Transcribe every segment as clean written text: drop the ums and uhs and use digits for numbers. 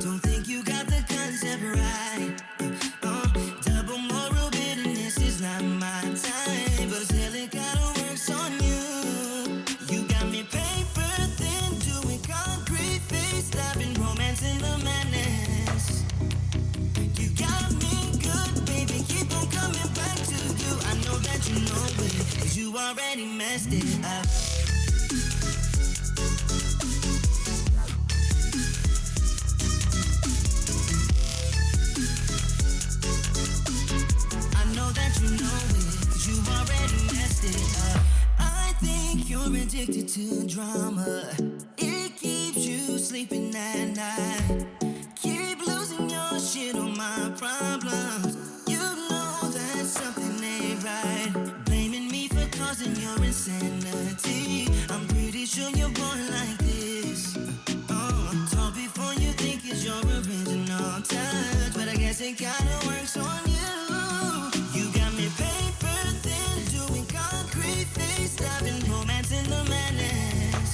Don't think you got the concept right. Double moral bitterness is not my type, but still it kinda works on you. You got me paper thin, doing concrete face, stopping romance in the madness. You got me good, baby, keep on coming back to you. I know that you know it, 'cause you already messed it up. You know it, 'cause you already messed it up. I think you're addicted to drama. It keeps you sleeping at night. Keep losing your shit on my problems. You know that something ain't right. Blaming me for causing your insanity. I'm pretty sure you're born like this. Talk before you think it's your original touch, but I guess it kinda works on you. You got me paper thin, doing concrete face, stopping romance in the madness.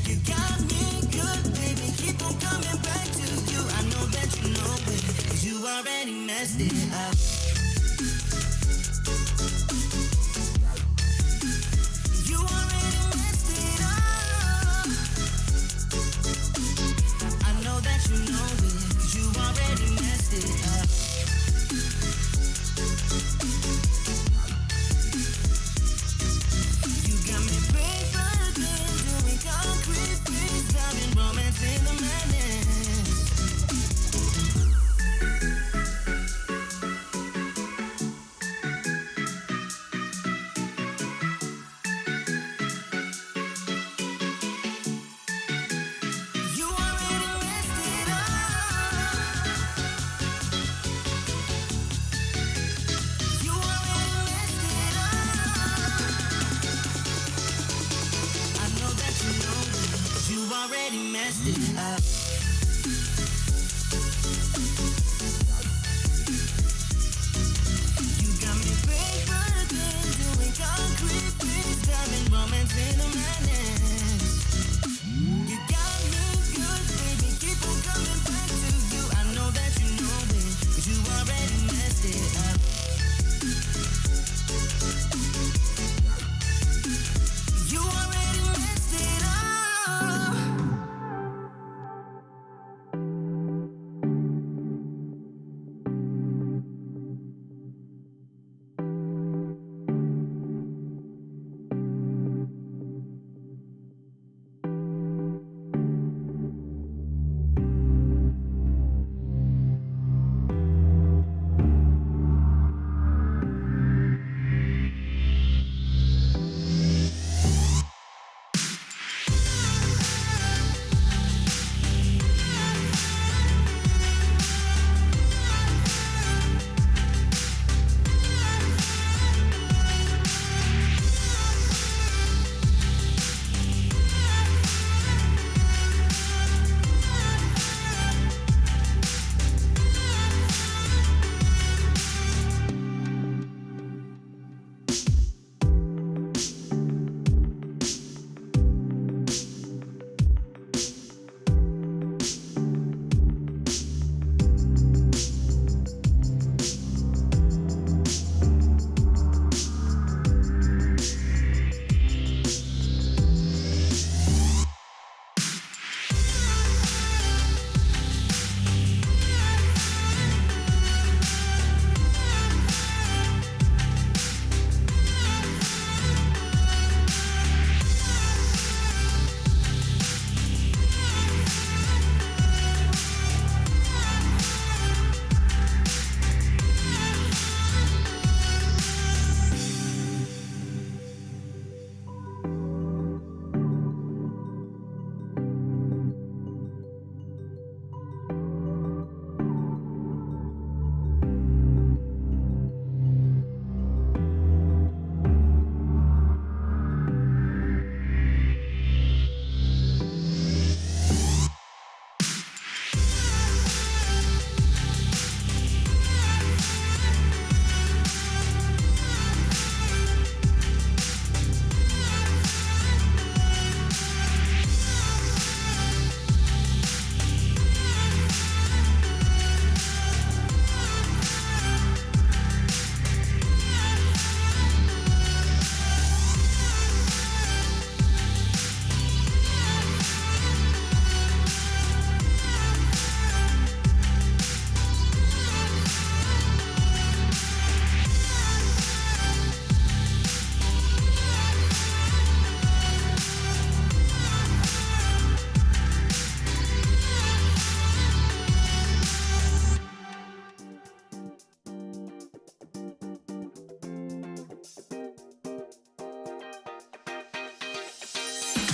You got me good, baby, keep on coming back to you. I know that you know it, 'cause you already messed it up. You already messed it up. I know that you know it, 'cause you already messed it up. You got me paper thin, doing concrete face, driving romance in the madness.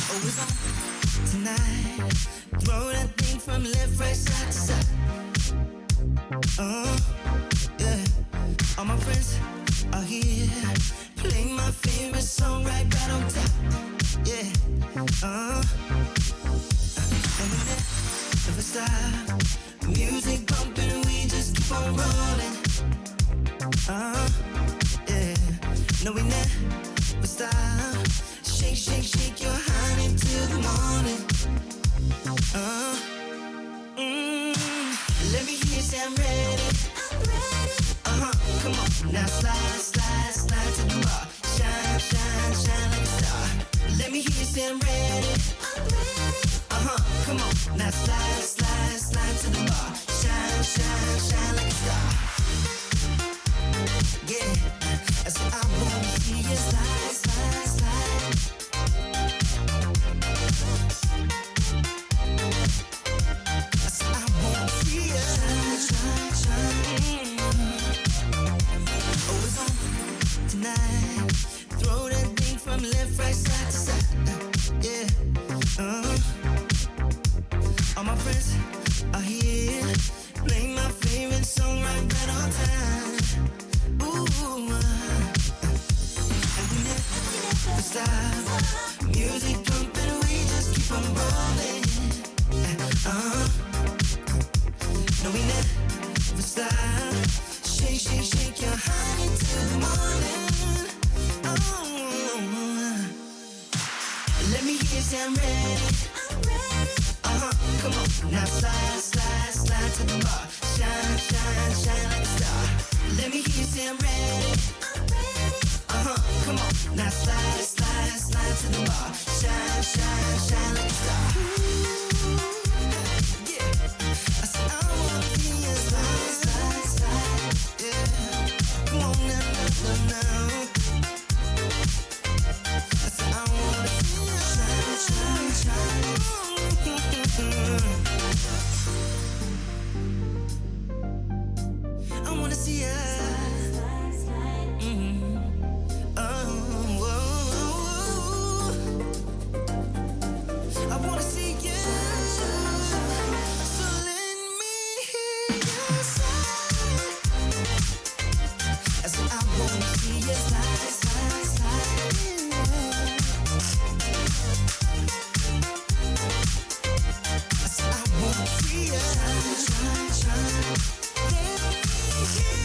Oh, it's on tonight. Throw that thing from left, right, side to side. Yeah. All my friends are here. Play my favorite song right on top. Yeah. And we never stop. Music bumping, we just keep on rolling. Yeah. No, we never stop. Shake, shake, shake your honey till the morning. Let me hear you say I'm ready. Come on, now slide, slide, slide to the bar. Shine, shine, shine like a star. Let me hear you say I'm ready. Come on, now slide, slide, slide to the bar. Shine, shine, shine like a star. Yeah, I said I wanna see you slide, slide, slide. I said I wanna see you shine, shine, shine. Oh, it's on tonight. Throw that thing from left, right, side to side. Yeah. All my friends are here. Play my favorite song right on time. Ooh, and we never stop. Music pumping, we just keep on rolling. No, we never stop. Shake, shake, shake your honey till the morning. Let me hear you say I'm ready. Come on, now slide, slide, slide to the bar. Shine, shine, shine like a star. Let me hear you say I'm ready. Come on, now slide, slide, slide to the bar. Shine, shine, shine like a star. Yeah, I said I wanna see you slide, slide, slide. Yeah, come on now, now, now. I said I wanna see you shine, shine, shine. I wanna see ya. I wanna see ya. So let me hear you slide. I said I wanna see ya slide, slide, slide. I said I wanna see ya shine, shine, shine. Let me hear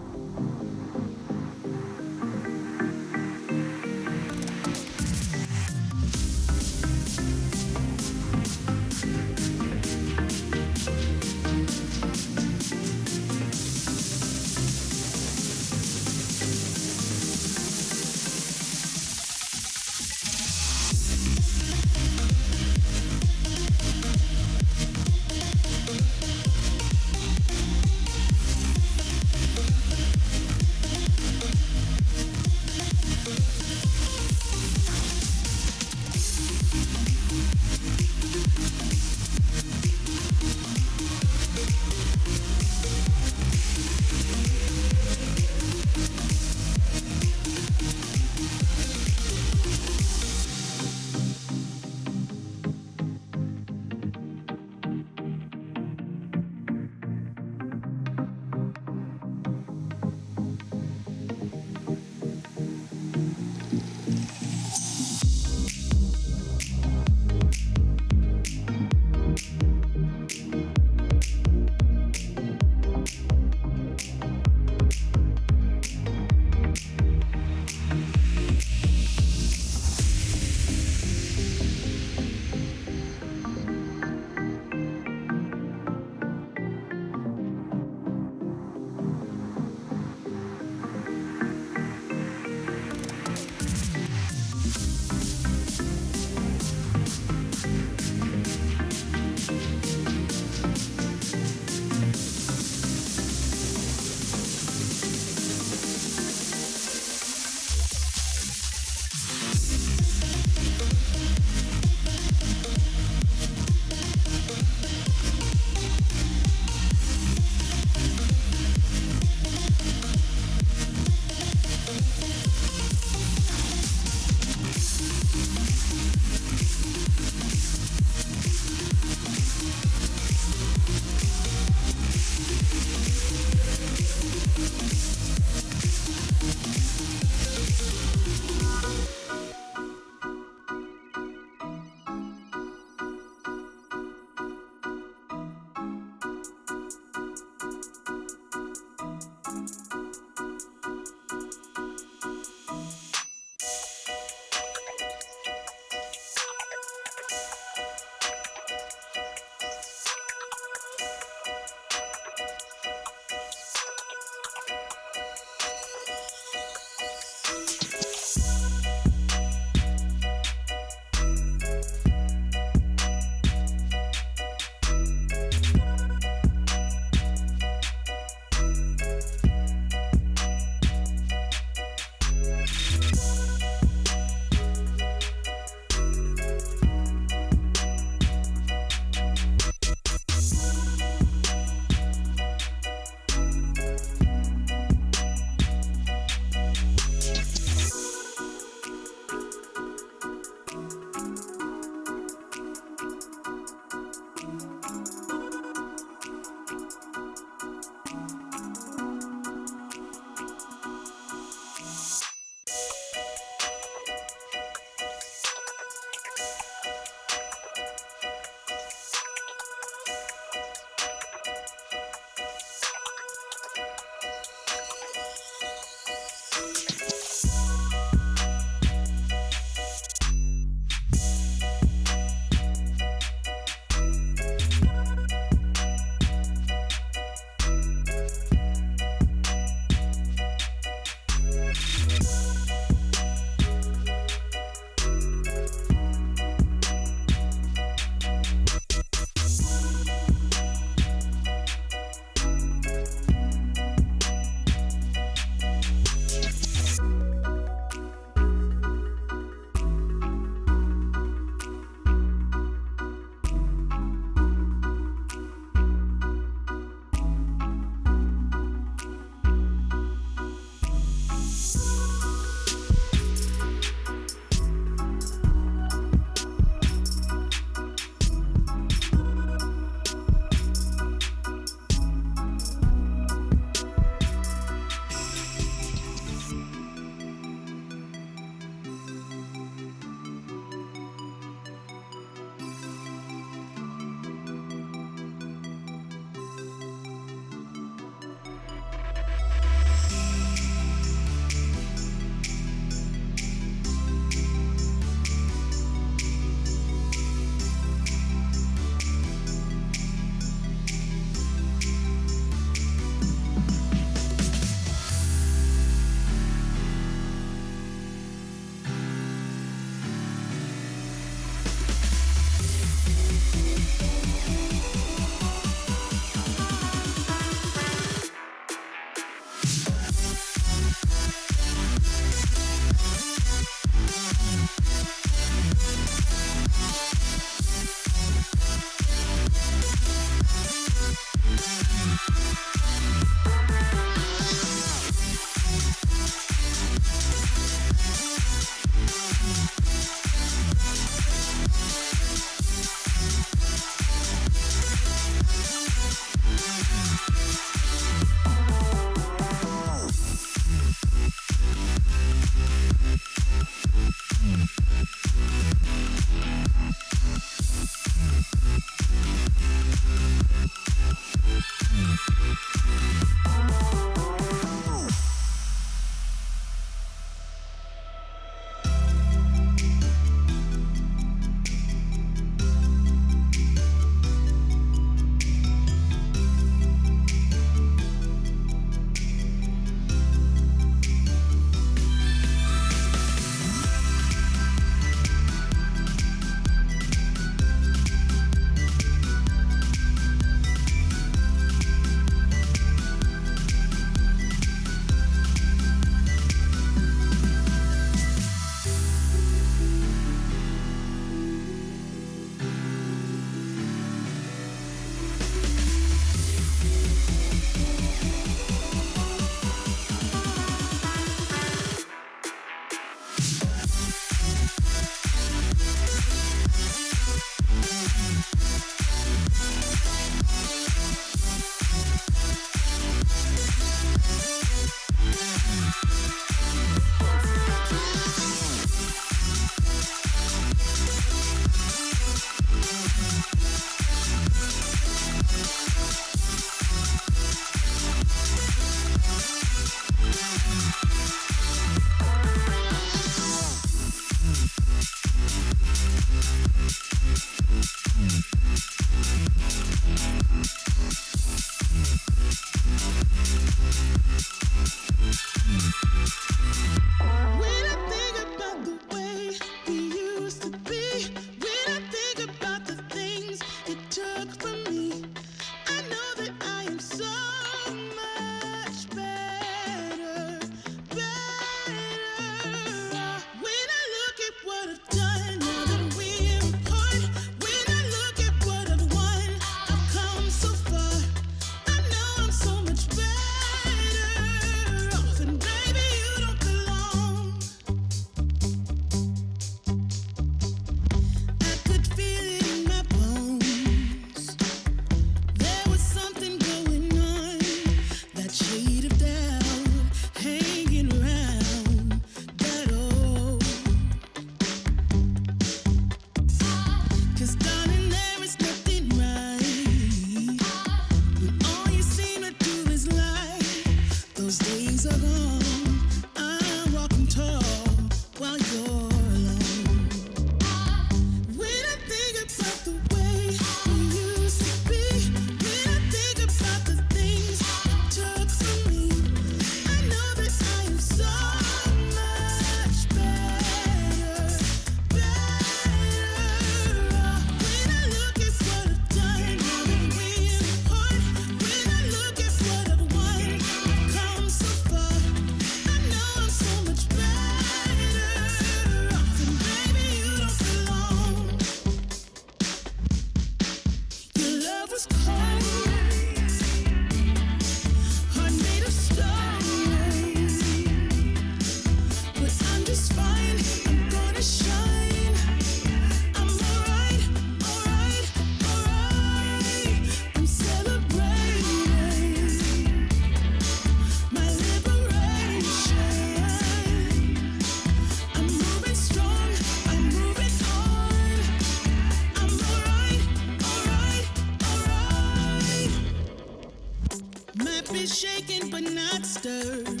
body shaking but not stirred.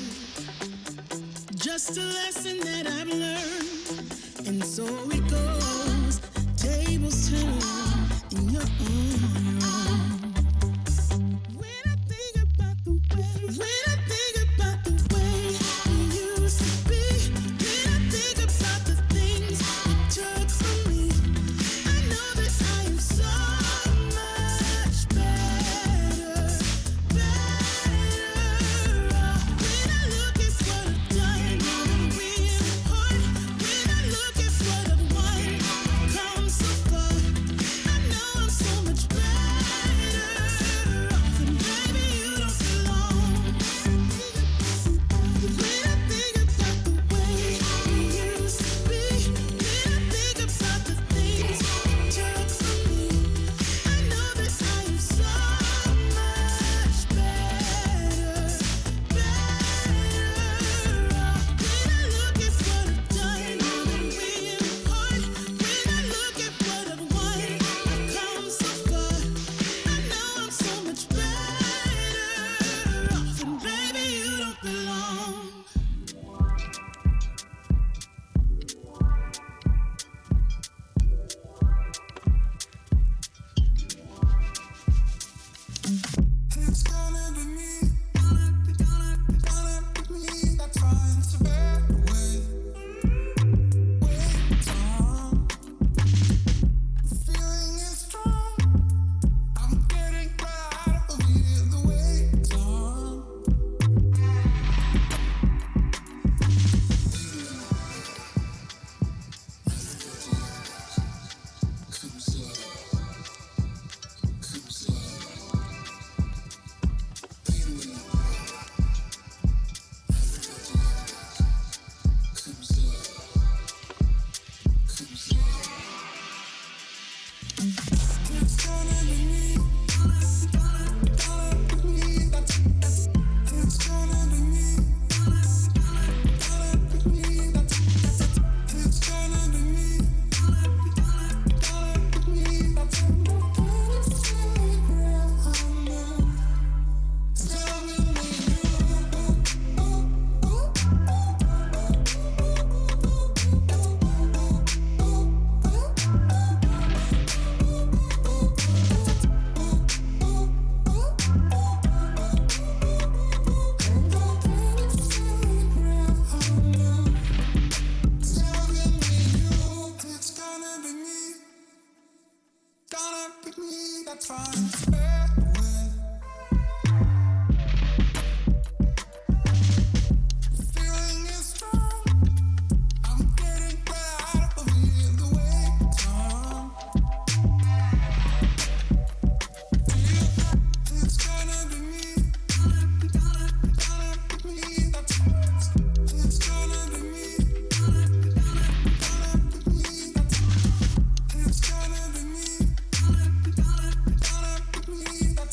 Just a lesson that I've learned. And so it goes, tables turn, and you're on your own. When I think about the way you used to be, when I think about the things you took from me, I know that I am so much better off. When I look at what I've done, I'm real hard. When I look at what I've won, come so far, I know I'm so much better off. And baby, you don't belong. When I think about the way you used to be, when I think about the things you took from me, I know that I am so much better off. When I look at what I've done, I'm real hard. When I look at what I've won, I've come so far. I know I'm so much better off. And baby, you don't belong. It's gonna be me, that's fine, it's a better way. Wait on, feeling is strong. I'm getting right of you, the wait's on. Come slow, come slow. That's fine, it's a better way. Feeling is strong. I'm getting right of you, the wait's on. It's gonna be me, that's it's gonna be me, it's gonna be me.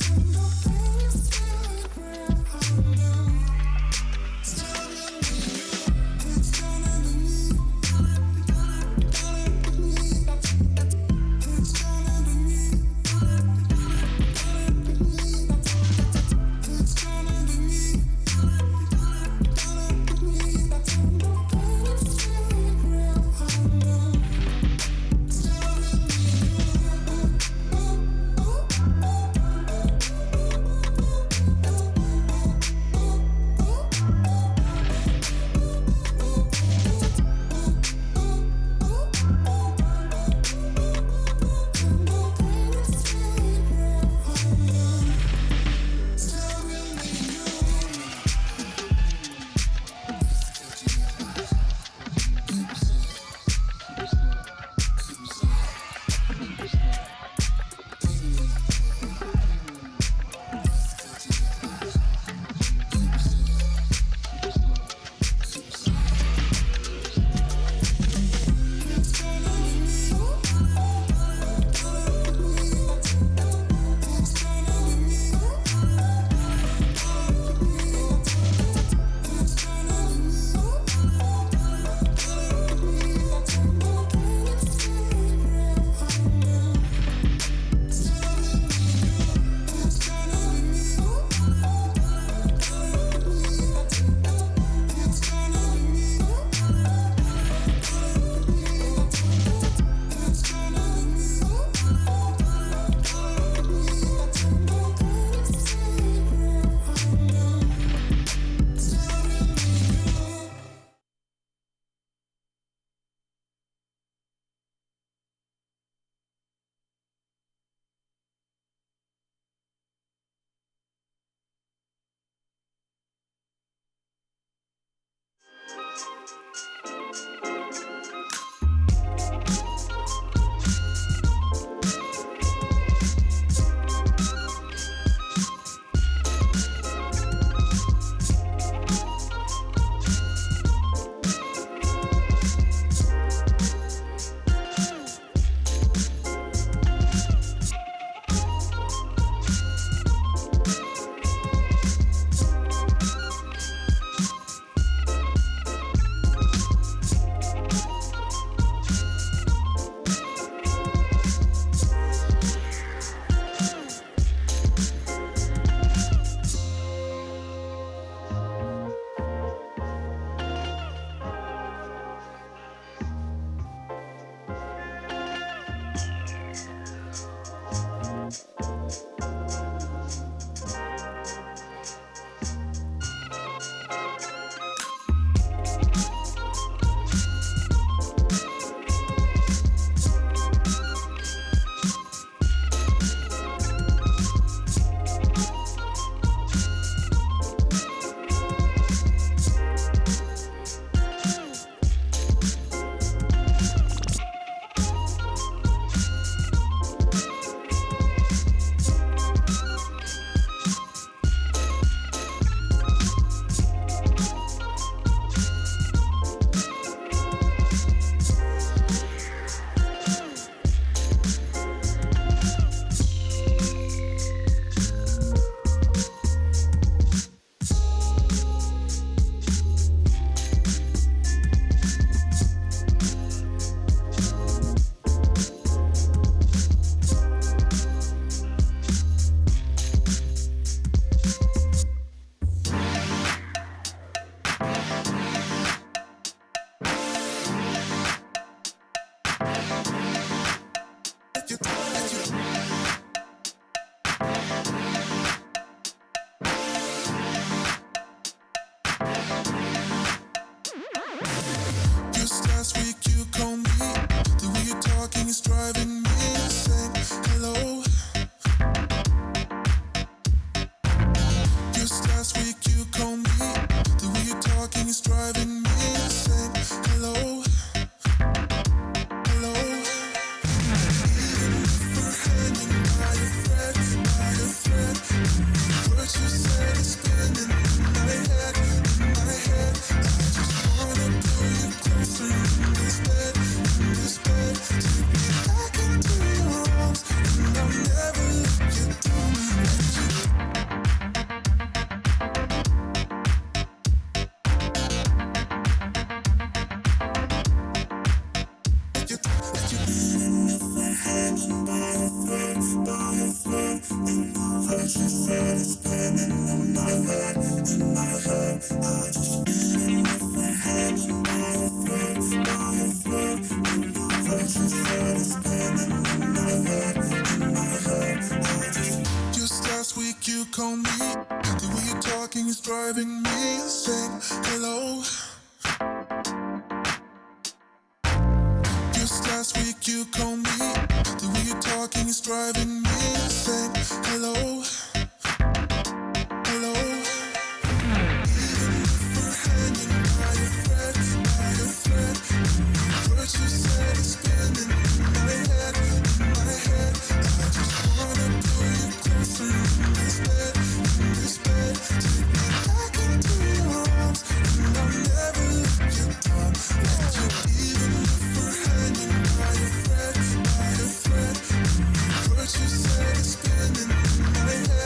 What you said is spinning in my head.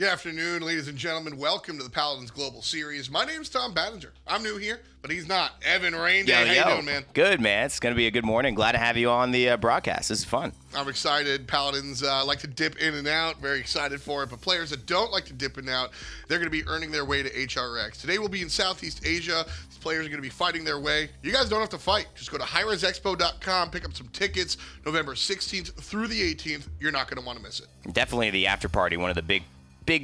Good afternoon, ladies and gentlemen. Welcome to the Paladins Global Series. My name's Tom Battinger. I'm new here, but he's not. Evan Rainday, how you doing, man? Good, man. It's going to be a good morning. Glad to have you on the broadcast. This is fun. I'm excited. Paladins like to dip in and out. Very excited for it. But players that don't like to dip in and out, they're going to be earning their way to HRX. Today we'll be in Southeast Asia. These players are going to be fighting their way. You guys don't have to fight. Just go to highresexpo.com, pick up some tickets November 16th through the 18th. You're not going to want to miss it. Definitely the after party, one of the big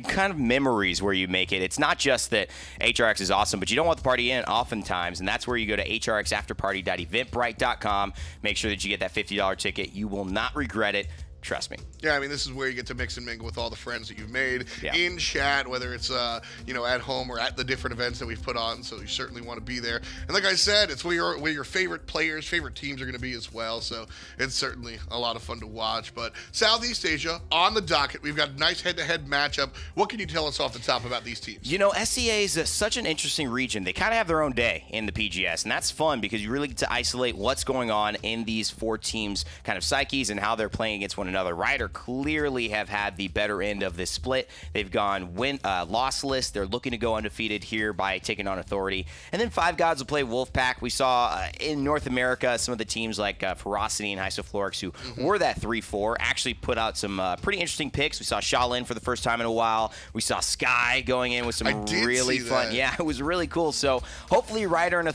kind of memories where you make it. It's not just that HRX is awesome, but you don't want the party in oftentimes, and that's where you go to hrxafterparty.eventbrite.com. Make sure that you get that $50 ticket. You will not regret it. Trust me. Yeah, I mean, this is where you get to mix and mingle with all the friends that you've made in chat, whether it's, at home or at the different events that we've put on, so you certainly want to be there. And like I said, it's where your favorite players, favorite teams are going to be as well, so it's certainly a lot of fun to watch. But Southeast Asia, on the docket, we've got a nice head-to-head matchup. What can you tell us off the top about these teams? You know, SCA is such an interesting region. They kind of have their own day in the PGS, and that's fun because you really get to isolate what's going on in these four teams' kind of psyches and how they're playing against one another. Ryder clearly have had the better end of this split. They've gone lossless. They're looking to go undefeated here by taking on Authority. And then Five Gods will play Wolfpack. We saw in North America some of the teams like Ferocity and Isoflorix who were that 3-4 actually put out some pretty interesting picks. We saw Shaolin for the first time in a while. We saw Sky going in with some really fun. Yeah, it was really cool. So hopefully Ryder and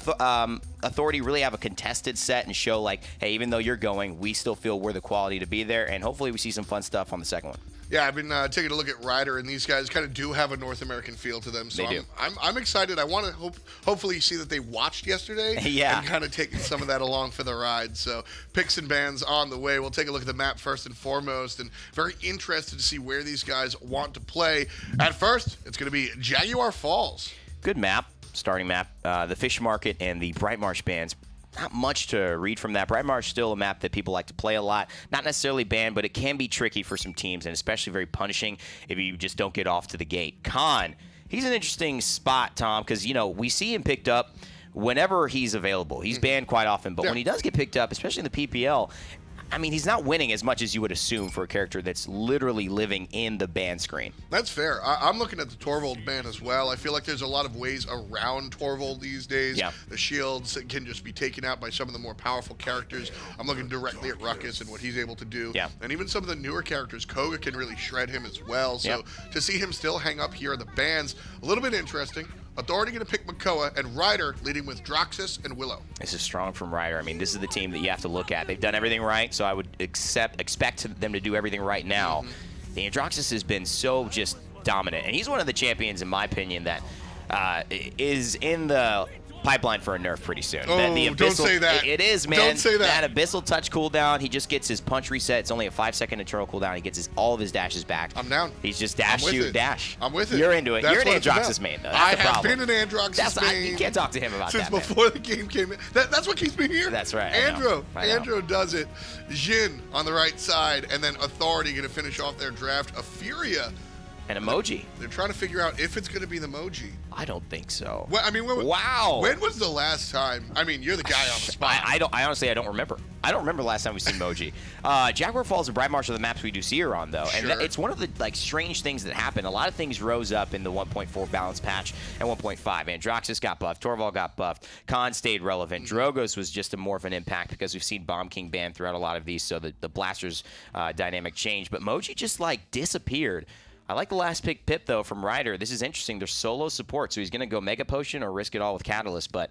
Authority really have a contested set and show like, hey, even though you're going, we still feel we're the quality to be there. And hopefully we see some fun stuff on the second one. Yeah, I've been taking a look at Ryder, and these guys kind of do have a North American feel to them. So they do. I'm excited. I want to hopefully see that they watched yesterday and kind of taking some of that along for the ride. So picks and bans on the way. We'll take a look at the map first and foremost, and very interested to see where these guys want to play. At first, it's going to be Jaguar Falls. Good map, starting map. The Fish Market and the Bright Marsh bands. Not much to read from that. Bright Marsh is still a map that people like to play a lot. Not necessarily banned, but it can be tricky for some teams, and especially very punishing if you just don't get off to the gate. Khan, he's an interesting spot, Tom, because, we see him picked up whenever he's available. He's banned quite often, but when he does get picked up, especially in the PPL, I mean, he's not winning as much as you would assume for a character that's literally living in the ban screen. That's fair. I'm looking at the Torvald ban as well. I feel like there's a lot of ways around Torvald these days. Yeah. The shields can just be taken out by some of the more powerful characters. I'm looking directly at Ruckus and what he's able to do. Yeah. And even some of the newer characters, Koga can really shred him as well. So to see him still hang up here in the bans, a little bit interesting. Authority going to pick Makoa, and Ryder leading with Droxus and Willow. This is strong from Ryder. I mean, this is the team that you have to look at. They've done everything right, so I would expect them to do everything right now. The Droxus has been so just dominant, and he's one of the champions, in my opinion, that is in the pipeline for a nerf pretty soon. Oh, don't say that. It is, man. Don't say that. That Abyssal touch cooldown, he just gets his punch reset. It's only a 5-second internal cooldown. He gets all of his dashes back. I'm down. He's just dash, shoot, dash. I'm with it. You're into it. That's You're an Androxus main, though. That's I have been an Androxus main. You can't talk to him about since that, before the game came in. That's what keeps me here. That's right. Andro does it. Jin on the right side, and then Authority going to finish off their draft. A Furia. An emoji. They're trying to figure out if it's going to be the emoji. I don't think so. Well, I mean, wow. When was the last time? I mean, you're the guy on the spot. I honestly don't remember. I don't remember the last time we've seen emoji. Jaguar Falls and Bright Marsh are the maps we do see her on, though. Sure. And it's one of the strange things that happen. A lot of things rose up in the 1.4 balance patch and 1.5. Androxus got buffed. Torvald got buffed. Khan stayed relevant. Drogos was just more of an impact because we've seen Bomb King banned throughout a lot of these, so the Blasters dynamic changed. But emoji just disappeared. I like the last pick Pip, though, from Ryder. This is interesting. There's solo support, so he's going to go Mega Potion or risk it all with Catalyst. But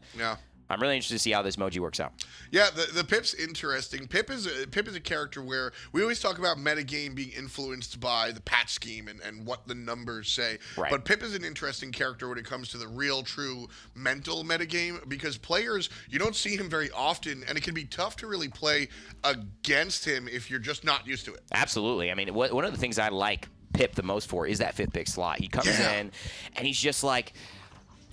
I'm really interested to see how this emoji works out. Yeah, the Pip's interesting. Pip is a character where we always talk about metagame being influenced by the patch scheme and what the numbers say. Right. But Pip is an interesting character when it comes to the real, true mental metagame because players, you don't see him very often, and it can be tough to really play against him if you're just not used to it. Absolutely. I mean, one of the things I like Pip the most for is that 5th pick slot. He comes in, and he's just like,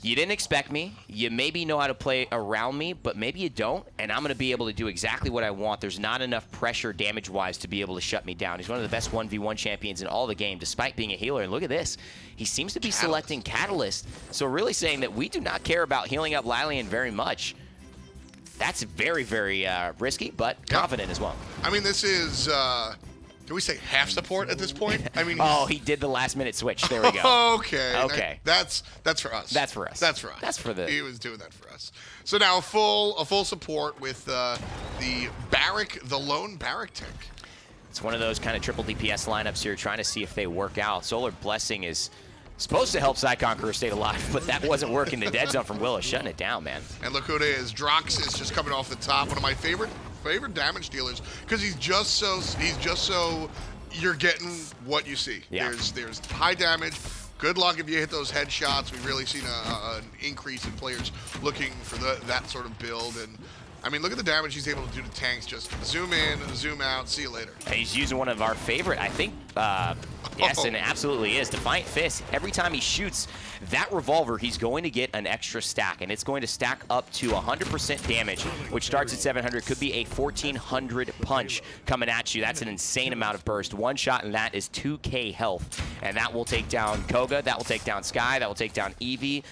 you didn't expect me. You maybe know how to play around me, but maybe you don't, and I'm going to be able to do exactly what I want. There's not enough pressure damage-wise to be able to shut me down. He's one of the best 1v1 champions in all the game, despite being a healer. And look at this. He seems to be selecting Catalyst, so really saying that we do not care about healing up Lilian very much. That's very, very risky, but confident as well. I mean, this is Can we say half support at this point? I mean, oh, he did the last-minute switch. There we go. Okay. Okay. That's for us. That's for us. That's for us. That's for the. He was doing that for us. So now a full support with the Barrack, the lone Barrack tank. It's one of those kind of triple DPS lineups here, trying to see if they work out. Solar Blessing is supposed to help Psy Conqueror stay alive, but that wasn't working. The dead zone from Willow shutting it down, man. And look who it is. Drox is just coming off the top. One of my favorite damage dealers, because he's just so you're getting what you see. Yeah. There's high damage. Good luck if you hit those headshots. We've really seen an increase in players looking for that sort of build. And I mean, look at the damage he's able to do to tanks. Just zoom in, zoom out, see you later. And he's using one of our favorite, I think, yes, and it absolutely is. Defiant Fist. Every time he shoots that revolver, he's going to get an extra stack, and it's going to stack up to 100% damage, which starts at 700. Could be a 1,400 punch coming at you. That's an insane amount of burst. One shot, and that is 2K health. And that will take down Koga, that will take down Skye, that will take down Eevee,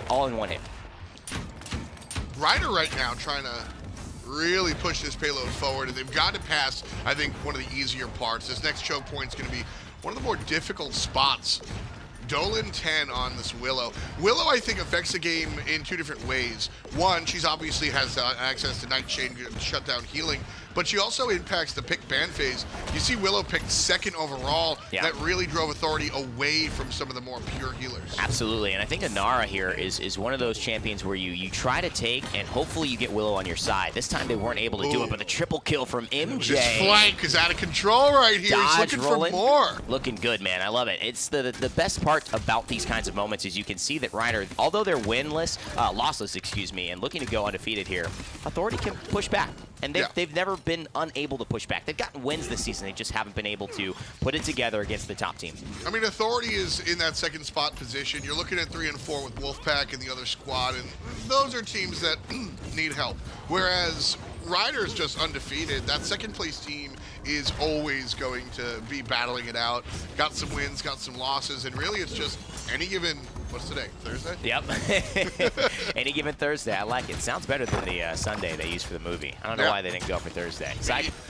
all in one hit. Ryder right now trying to really push this payload forward, and they've got to pass, I think, one of the easier parts. This next choke point is going to be one of the more difficult spots. Dolan 10 on this Willow. Willow, I think, affects the game in two different ways. One, she's obviously has access to Nightshade and shutdown healing, but she also impacts the pick ban phase. You see Willow picked second overall. Yeah. That really drove Authority away from some of the more pure healers. Absolutely, and I think Inara here is one of those champions where you try to take, and hopefully you get Willow on your side. This time they weren't able to do it, but the triple kill from MJ. This flank is out of control right here. Dodge He's looking rolling. for more. Looking good, man. I love it. It's the best part about these kinds of moments is you can see that Ryder, although they're lossless, excuse me, and looking to go undefeated here, Authority can push back. And they've never been unable to push back. They've gotten wins this season. They just haven't been able to put it together against the top team. I mean, Authority is in that second spot position. You're looking at 3 and 4 with Wolfpack and the other squad, and those are teams that need help. Whereas Ryder's just undefeated. That second place team is always going to be battling it out. Got some wins, got some losses, and really it's just any given, what's today, Thursday? Yep. Any given Thursday. I like it. Sounds better than the Sunday they used for the movie. I don't know why they didn't go for Thursday.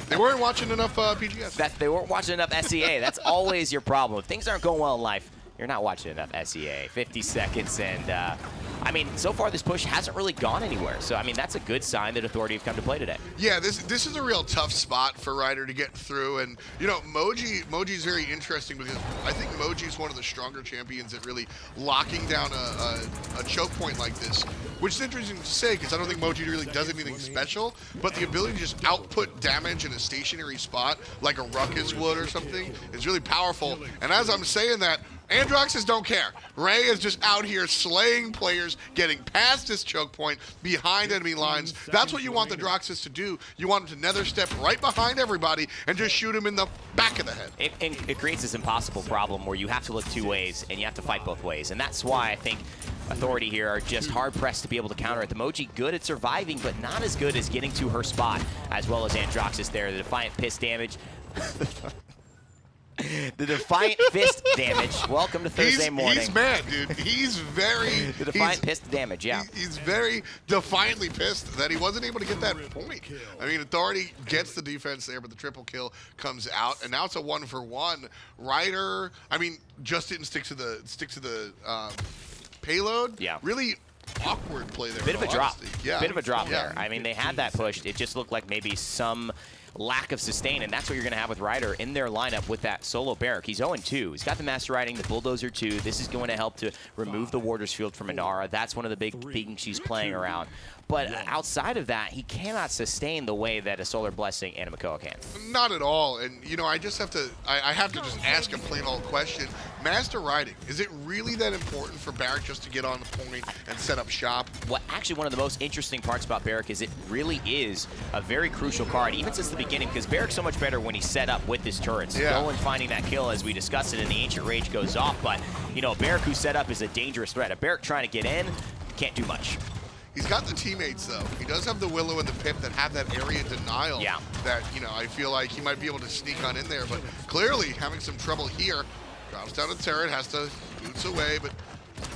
They weren't watching enough PGS. They weren't watching enough SEA. That's always your problem. If things aren't going well in life, you're not watching enough SEA. 50 seconds, and I mean, so far this push hasn't really gone anywhere. So, I mean, that's a good sign that Authority have come to play today. Yeah, this is a real tough spot for Ryder to get through. And, you know, Moji's very interesting because I think Moji's one of the stronger champions at really locking down a choke point like this, which is interesting to say because I don't think Moji really does anything special, but the ability to just output damage in a stationary spot like a Ruckus would or something is really powerful. And as I'm saying that, Androxus don't care. Ray is just out here slaying players, getting past this choke point, behind enemy lines. That's what you want the Droxus to do. You want him to nether step right behind everybody and just shoot him in the back of the head. It creates this impossible problem where you have to look two ways and you have to fight both ways. And that's why I think Authority here are just hard-pressed to be able to counter it. The Moji good at surviving, but not as good as getting to her spot, as well as Androxus there. The Defiant Piss damage. The Defiant Fist damage. Welcome to Thursday morning. He's mad, dude. He's very... The Defiant Fist damage, yeah. He's very defiantly pissed that he wasn't able to get that point. I mean, Authority gets the defense there, but the triple kill comes out, and now it's a 1-for-1. Ryder, I mean, just didn't stick to the payload. Yeah. Really awkward play there. Bit of a drop. Yeah. Bit of a drop there. I mean, they had that pushed. It just looked like maybe some lack of sustain, and that's what you're going to have with Ryder in their lineup with that solo Barrack. He's 0-2. He's got the Master Riding, the Bulldozer 2. This is going to help to remove the Warder's Field from Inara. That's one of the big things she's playing around. But outside of that, he cannot sustain the way that a Solar Blessing and a Makoa can. Not at all. And, you know, I just have to, I have to just ask a plain old question. Master Riding, is it really that important for Barrack just to get on the point and set up shop? Well, actually, one of the most interesting parts about Barrack is it really is a very crucial card, even since the beginning, because Barrack's so much better when he's set up with his turrets. Yeah. Going finding that kill, as we discussed it, and the Ancient Rage goes off. But, you know, a Barrack who's set up is a dangerous threat. A Barrack trying to get in can't do much. He's got the teammates, though. He does have the Willow and the Pip that have that area denial that, you know, I feel like he might be able to sneak on in there. But clearly having some trouble here. Drops down a turret, has to boots away, but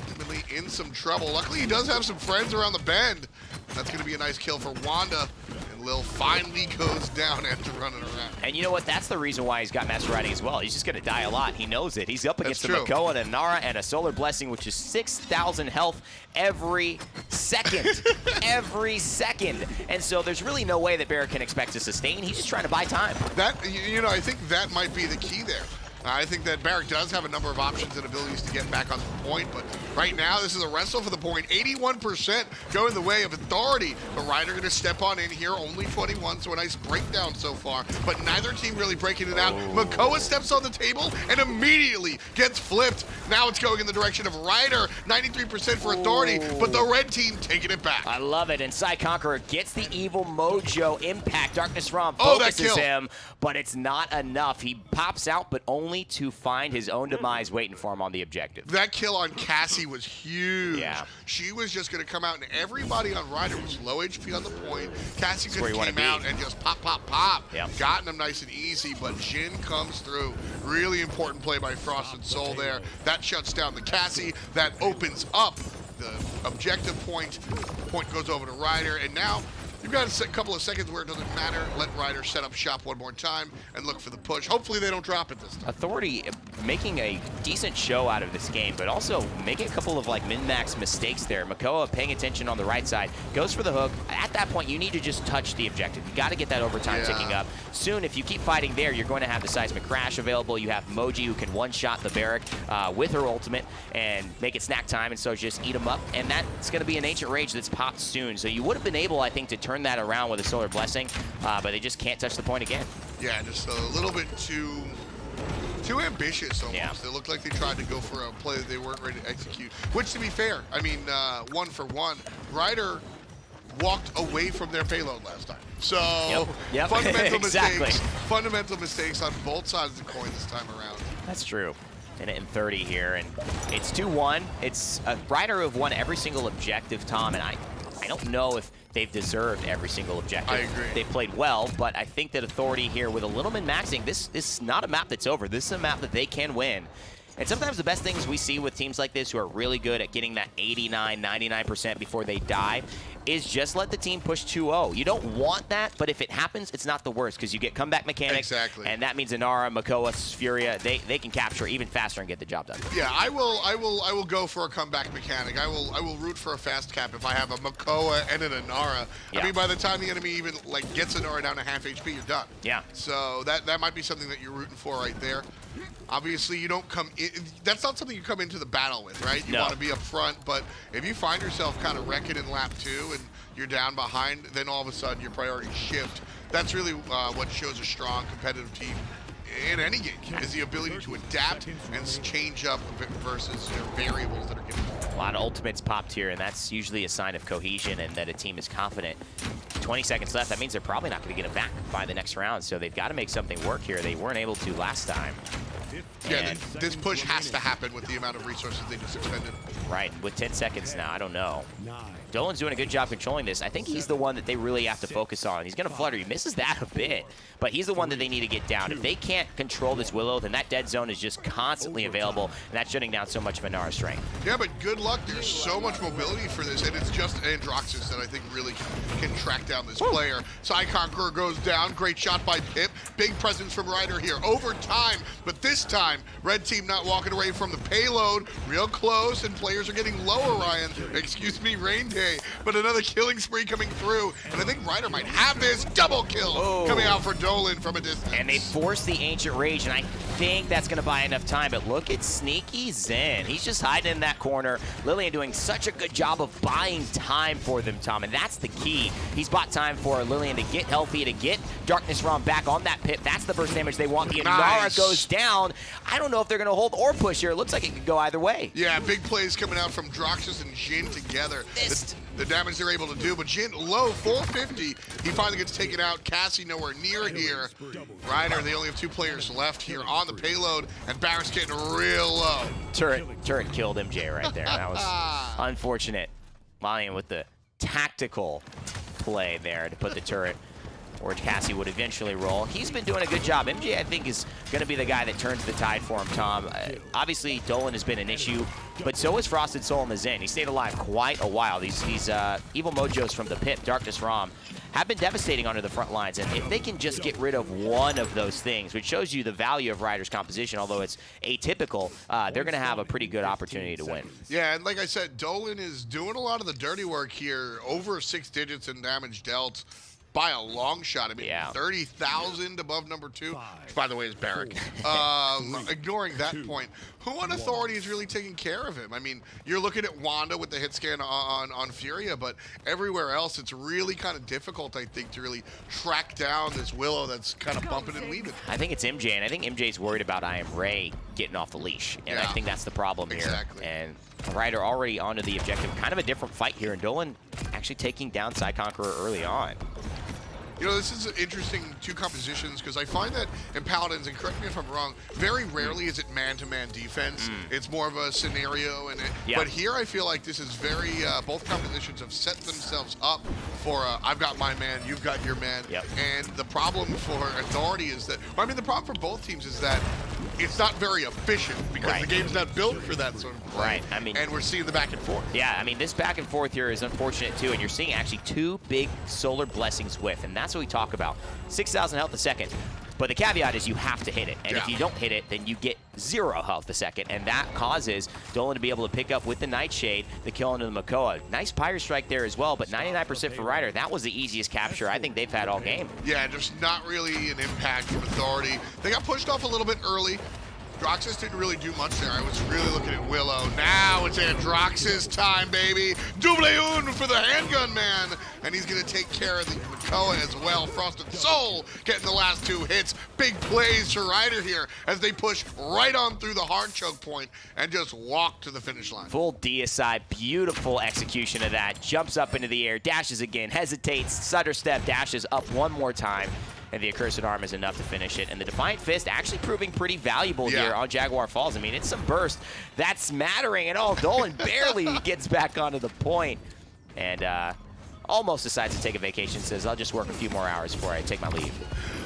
ultimately in some trouble. Luckily, he does have some friends around the bend. That's going to be a nice kill for Wanda. And And Lil finally goes down after running around. And you know what? That's the reason why he's got Master Riding as well. He's just going to die a lot. He knows it. He's up against the Makoa and a Nara and a Solar Blessing, which is 6,000 health every second. Every second. And so there's really no way that Barrett can expect to sustain. He's just trying to buy time. I think that might be the key there. I think that Barrett does have a number of options and abilities to get back on the point, but right now this is a wrestle for the point. 81% going the way of Authority, but Ryder going to step on in here. Only 21, so a nice breakdown so far, but neither team really breaking it out. Makoa steps on the table and immediately gets flipped. Now it's going in the direction of Ryder. 93% for Authority, but the red team taking it back. I love it, and Psy Conqueror gets the Evil Mojo impact. Darkness Rom focuses him, but it's not enough. He pops out, but only to find his own demise waiting for him on the objective. That kill on Cassie was huge. Yeah. She was just going to come out, and everybody on Ryder was low HP on the point. Cassie could have came out and just pop, pop, pop. Yep. Gotten him nice and easy, but Jin comes through. Really important play by Frosted Soul there. That shuts down the Cassie. That opens up the objective point. Point goes over to Ryder, and now you've got a couple of seconds where it doesn't matter. Let Ryder set up shop one more time and look for the push. Hopefully they don't drop it this time. Authority making a decent show out of this game, but also making a couple of min-max mistakes there. Makoa paying attention on the right side, goes for the hook. At that point, you need to just touch the objective. You got to get that overtime ticking up. Soon, if you keep fighting there, you're going to have the Seismic Crash available. You have Moji who can one-shot the Barrack with her ultimate and make it snack time, and so just eat them up. And that's going to be an Ancient Rage that's popped soon. So you would have been able, I think, to turn that around with a Solar Blessing, but they just can't touch the point again. Yeah, just a little bit too ambitious almost. Yeah. It looked like they tried to go for a play that they weren't ready to execute, which, to be fair, I mean, 1 for 1, Ryder walked away from their payload last time. So Yep. fundamental Exactly. mistakes, fundamental mistakes on both sides of the coin this time around. That's true. Minute and 30 here, and it's 2-1. It's a Ryder who have won every single objective, Tom, and I don't know if they've deserved every single objective. I agree. They've played well, but I think that Authority here with a little min-maxing, this is not a map that's over. This is a map that they can win. And sometimes the best things we see with teams like this who are really good at getting that 89, 99% before they die is just let the team push 2-0. You don't want that, but if it happens, it's not the worst because you get comeback mechanics. Exactly. And that means Inara, Makoa, Furia, they can capture even faster and get the job done. Yeah, I will go for a comeback mechanic. I will root for a fast cap if I have a Makoa and an Inara. Yeah. I mean, by the time the enemy even gets Inara down to half HP, you're done. Yeah. So that might be something that you're rooting for right there. Obviously, you don't come in. That's not something you come into the battle with, right? You want to be up front, but if you find yourself kind of wrecking in lap 2 and you're down behind, then all of a sudden your priorities shift. That's really what shows a strong competitive team in any game, is the ability to adapt and change up versus variables that are given. A lot of ultimates popped here, and that's usually a sign of cohesion and that a team is confident. 20 seconds left. That means they're probably not going to get it back by the next round, so they've got to make something work here. They weren't able to last time. Yeah, this push has to happen with the amount of resources they just expended. Right, with 10 seconds now, I don't know. Dolan's doing a good job controlling this. I think he's the one that they really have to focus on. He's going to flutter. He misses that a bit, but he's the one that they need to get down. If they can't control this Willow, then that dead zone is just constantly available, and that's shutting down so much of Inara's strength. Yeah, but good luck. There's so much mobility for this, and it's just Androxus that I think really can track down this player. Psy Conqueror goes down. Great shot by Pip. Big presence from Ryder here. Overtime, but this time, red team not walking away from the payload. Real close, and players are getting lower, Ryan. Excuse me, Rain Day. But another killing spree coming through, and I think Ryder might have this. Double kill coming out for Dolan from a distance. And they force the Ancient Rage, and I think that's going to buy enough time, but look at Sneaky Zen. He's just hiding in that corner. Lillian doing such a good job of buying time for them, Tom, and that's the key. He's bought time for Lillian to get healthy, to get Darkness Rom back on that pip. That's the burst damage they want. The Inara goes down. I don't know if they're going to hold or push here. It looks like it could go either way. Yeah, big plays coming out from Droxus and Jin together. The damage they're able to do, but Jin low, 450. He finally gets taken out. Cassie nowhere near here. Ryder, they only have 2 players left here on the payload, and Barrett's getting real low. Turret killed MJ right there. That was unfortunate. Lillian with the tactical play there to put the turret where Cassie would eventually roll. He's been doing a good job. MJ, I think, is going to be the guy that turns the tide for him, Tom. Obviously, Dolan has been an issue, but so is Frosted Soul in the Zen. He stayed alive quite a while. These Evil Mojos from the pit, Darkness Rom, have been devastating onto the front lines. And if they can just get rid of one of those things, which shows you the value of Ryder's composition, although it's atypical, they're going to have a pretty good opportunity to win. Yeah, and like I said, Dolan is doing a lot of the dirty work here, over 6 digits in damage dealt by a long shot. I mean, 30,000 above number 2, which, by the way, is Barrick. Ignoring that point, who on Authority is really taking care of him? I mean, you're looking at Wanda with the hit scan on Furia, but everywhere else, it's really kind of difficult, I think, to really track down this Willow that's kind of bumping and weaving. I think it's MJ, and I think MJ's worried about I Am Ray getting off the leash, and I think that's the problem here. Exactly. And Ryder already onto the objective. Kind of a different fight here, and Dolan actually taking down Side Conqueror early on. You know, this is interesting 2 compositions, because I find that in Paladins, and correct me if I'm wrong, very rarely is it man-to-man defense. It's more of a scenario, but here I feel like this is very, both compositions have set themselves up for I've got my man, you've got your man. And the problem for Authority is that, well, I mean, the problem for both teams is that it's not very efficient, because the game's not built for that sort of play. I mean, and we're seeing the back and forth. Yeah, I mean, this back and forth here is unfortunate too, and you're seeing actually 2 big Solar Blessings whiff, and that's what we talk about. 6,000 health a second. But the caveat is you have to hit it, and if you don't hit it, then you get 0 health a second, and that causes Dolan to be able to pick up with the Nightshade the kill into the Makoa. Nice Pyre Strike there as well, but 99% for Ryder. That was the easiest capture I think they've had all game. Yeah, just not really an impact from Authority. They got pushed off a little bit early. Droxus didn't really do much there. I was really looking at Willow. Now it's Androxus time, baby. Double un for the handgun man. And he's going to take care of the Makoa as well. Frosted Soul getting the last 2 hits. Big plays for Ryder here as they push right on through the hard choke point and just walk to the finish line. Full deicide, beautiful execution of that. Jumps up into the air, dashes again, hesitates, stutter step, dashes up one more time. And the Accursed Arm is enough to finish it. And the Defiant Fist actually proving pretty valuable here on Jaguar Falls. I mean, it's some burst that's mattering. And Dolan barely gets back onto the point. And almost decides to take a vacation, says, I'll just work a few more hours before I take my leave.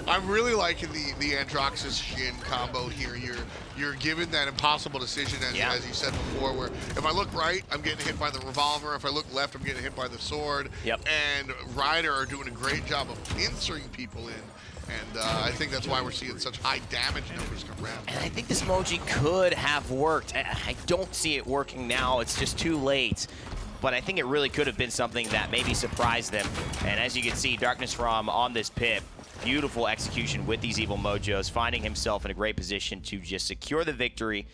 I'm really liking the Androxus Shin combo here. You're given that impossible decision, as you said before, where if I look right, I'm getting hit by the revolver. If I look left, I'm getting hit by the sword. And Ryder are doing a great job of pincering people in. And I think that's why we're seeing such high damage numbers come around. And I think this emoji could have worked. I don't see it working now. It's just too late. But I think it really could have been something that maybe surprised them. And as you can see, Darkness Rom on this pip. Beautiful execution with these Evil Mojos, finding himself in a great position to just secure the victory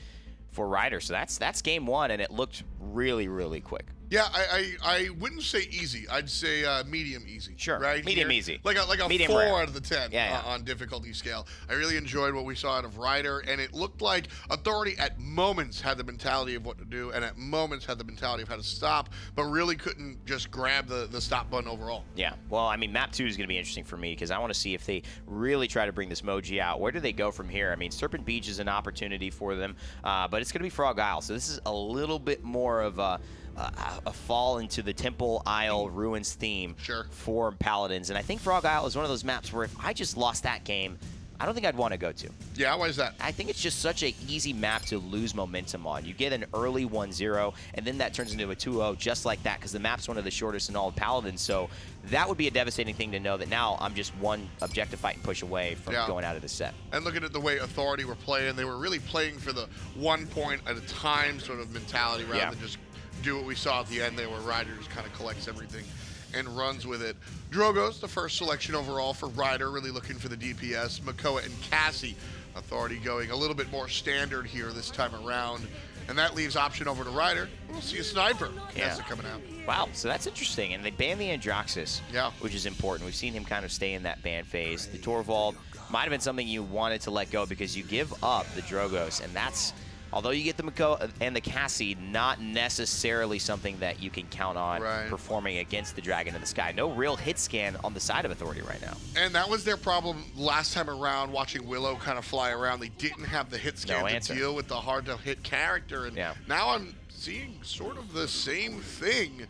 for Ryder. So that's game 1, and it looked really, really quick. Yeah, I wouldn't say easy. I'd say medium easy. Sure, right medium easy. Like a medium 4 rare. out of the 10 on difficulty scale. I really enjoyed what we saw out of Ryder, and it looked like Authority at moments had the mentality of what to do, and at moments had the mentality of how to stop, but really couldn't just grab the stop button overall. Yeah, well, I mean, map 2 is going to be interesting for me because I want to see if they really try to bring this Moji out. Where do they go from here? I mean, Serpent Beach is an opportunity for them, but it's going to be Frog Isle, so this is a little bit more of a fall into the Temple Isle Ruins theme for Paladins. And I think Frog Isle is one of those maps where if I just lost that game, I don't think I'd want to go to. Yeah, why is that? I think it's just such an easy map to lose momentum on. You get an early 1-0, and then that turns into a 2-0 just like that because the map's one of the shortest in all of Paladins. So that would be a devastating thing to know that now I'm just one objective fight and push away from going out of the set. And looking at the way Authority were playing, they were really playing for the 1 point at a time sort of mentality rather than just do what we saw at the end there where Ryder just kind of collects everything and runs with it. Drogo's the first selection overall for Ryder, really looking for the DPS. Makoa and Cassie, Authority going a little bit more standard here this time around. And that leaves option over to Ryder. We'll see a sniper coming out. Wow, so that's interesting. And they banned the Androxus, which is important. We've seen him kind of stay in that ban phase. The Torvald might have been something you wanted to let go because you give up the Drogos, and that's, although you get the Makoa and the Cassie, not necessarily something that you can count on performing against the Dragon in the Sky. No real hit scan on the side of Authority right now. And that was their problem last time around, watching Willow kind of fly around. They didn't have the hit scan to deal with the hard-to-hit character. And now I'm seeing sort of the same thing.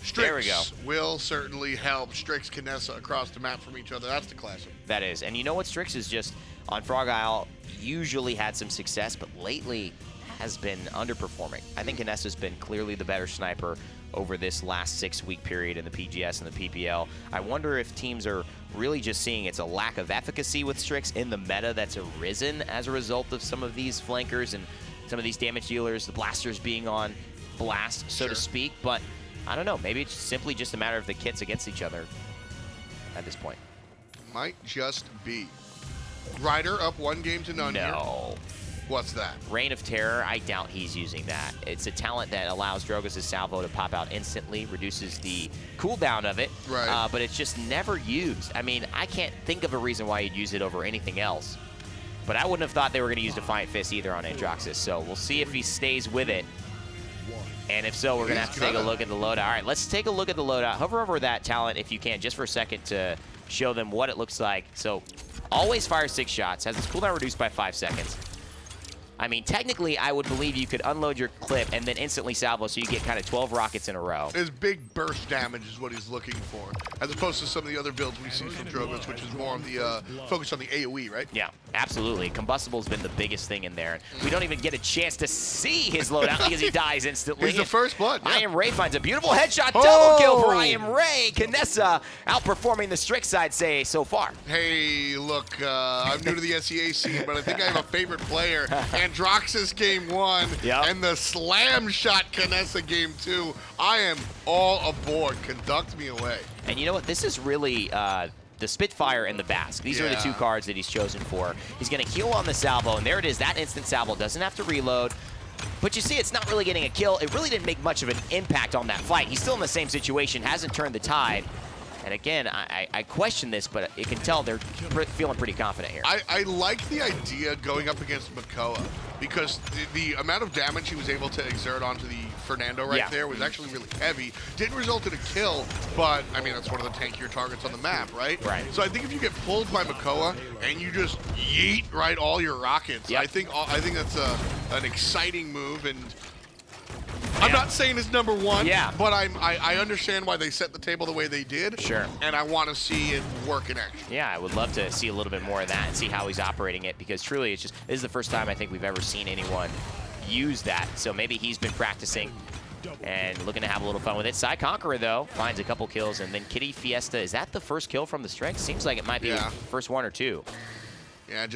Strix will certainly help Strix, Kinessa across the map from each other. That's the classic. That is. And you know what? Strix is just, on Frog Isle, usually had some success, but lately has been underperforming. I think Kinessa's been clearly the better sniper over this last 6-week period in the PGS and the PPL. I wonder if teams are really just seeing it's a lack of efficacy with Strix in the meta that's arisen as a result of some of these flankers and some of these damage dealers, the blasters being on blast, so to speak. But I don't know, maybe it's simply just a matter of the kits against each other at this point. Might just be. Ryder up 1-0 here. No. What's that? Reign of Terror, I doubt he's using that. It's a talent that allows Drogoz' salvo to pop out instantly, reduces the cooldown of it, right. But it's just never used. I mean, I can't think of a reason why you'd use it over anything else. But I wouldn't have thought they were going to use Defiant Fist either on Androxus, so we'll see if he stays with it. And if so, we're going to have to take a look at the loadout. All right, let's take a look at the loadout. Hover over that talent if you can, just for a second to show them what it looks like. So, always fires 6 shots, has its cooldown reduced by 5 seconds. I mean, technically, I would believe you could unload your clip and then instantly salvo, so you get kind of 12 rockets in a row. His big burst damage is what he's looking for, as opposed to some of the other builds we see from Drogoz, which is more on the focus on the AoE, right? Yeah, absolutely. Combustible's been the biggest thing in there. We don't even get a chance to see his loadout because he dies instantly. He's the first blood. Yeah. I Am Ray finds a beautiful headshot, double kill for I Am Ray. Kinessa outperforming the Strix side, say, so far. Hey, look, I'm new to the SEA scene, but I think I have a favorite player. Androxus game 1, and the slam shot Kinessa game 2. I am all aboard. Conduct me away. And you know what? This is really the Spitfire and the Bask. These are the 2 cards that he's chosen for. He's going to heal on the salvo, and there it is. That instant salvo doesn't have to reload. But you see, it's not really getting a kill. It really didn't make much of an impact on that fight. He's still in the same situation, hasn't turned the tide. And again, I question this, but you can tell they're feeling pretty confident here. I like the idea going up against Makoa, because the amount of damage he was able to exert onto the Fernando there was actually really heavy. Didn't result in a kill, but I mean, that's one of the tankier targets on the map, right? Right. So I think if you get pulled by Makoa and you just yeet all your rockets, I think that's an exciting move. And I'm not saying it's number 1, but I understand why they set the table the way they did. Sure. And I want to see it work in action. Yeah, I would love to see a little bit more of that and see how he's operating it, because truly this is the first time I think we've ever seen anyone use that. So maybe he's been practicing and looking to have a little fun with it. Psy Conqueror, though, finds a couple kills, and then Kitty Fiesta, is that the first kill from the Strix? Seems like it might be the first 1 or 2. Yeah,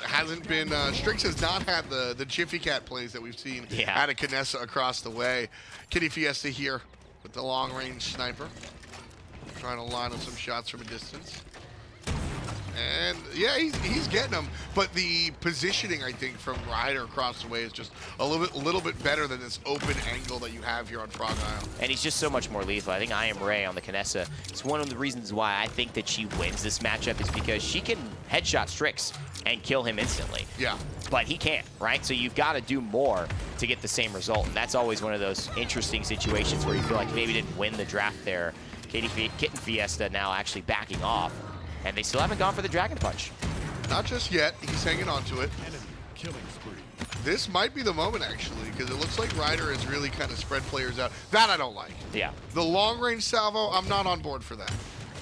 hasn't been, Strix has not had the Jiffy Cat plays that we've seen out of Kinessa across the way. Kitty Fiesta here with the long-range sniper, trying to line up some shots from a distance. And yeah, he's getting them, but the positioning, I think, from Ryder across the way is just a little bit better than this open angle that you have here on Frog Isle. And he's just so much more lethal. I think I Am Ray on the Kinessa, it's one of the reasons why I think that she wins this matchup, is because she can headshot Strix and kill him instantly. Yeah. But he can't, right? So you've got to do more to get the same result, and that's always one of those interesting situations where you feel like maybe didn't win the draft there. Kitten Fiesta now actually backing off, and they still haven't gone for the Dragon Punch. Not just yet. He's hanging on to it. This might be the moment, actually, because it looks like Ryder has really kind of spread players out. That I don't like. Yeah. The long-range salvo, I'm not on board for that.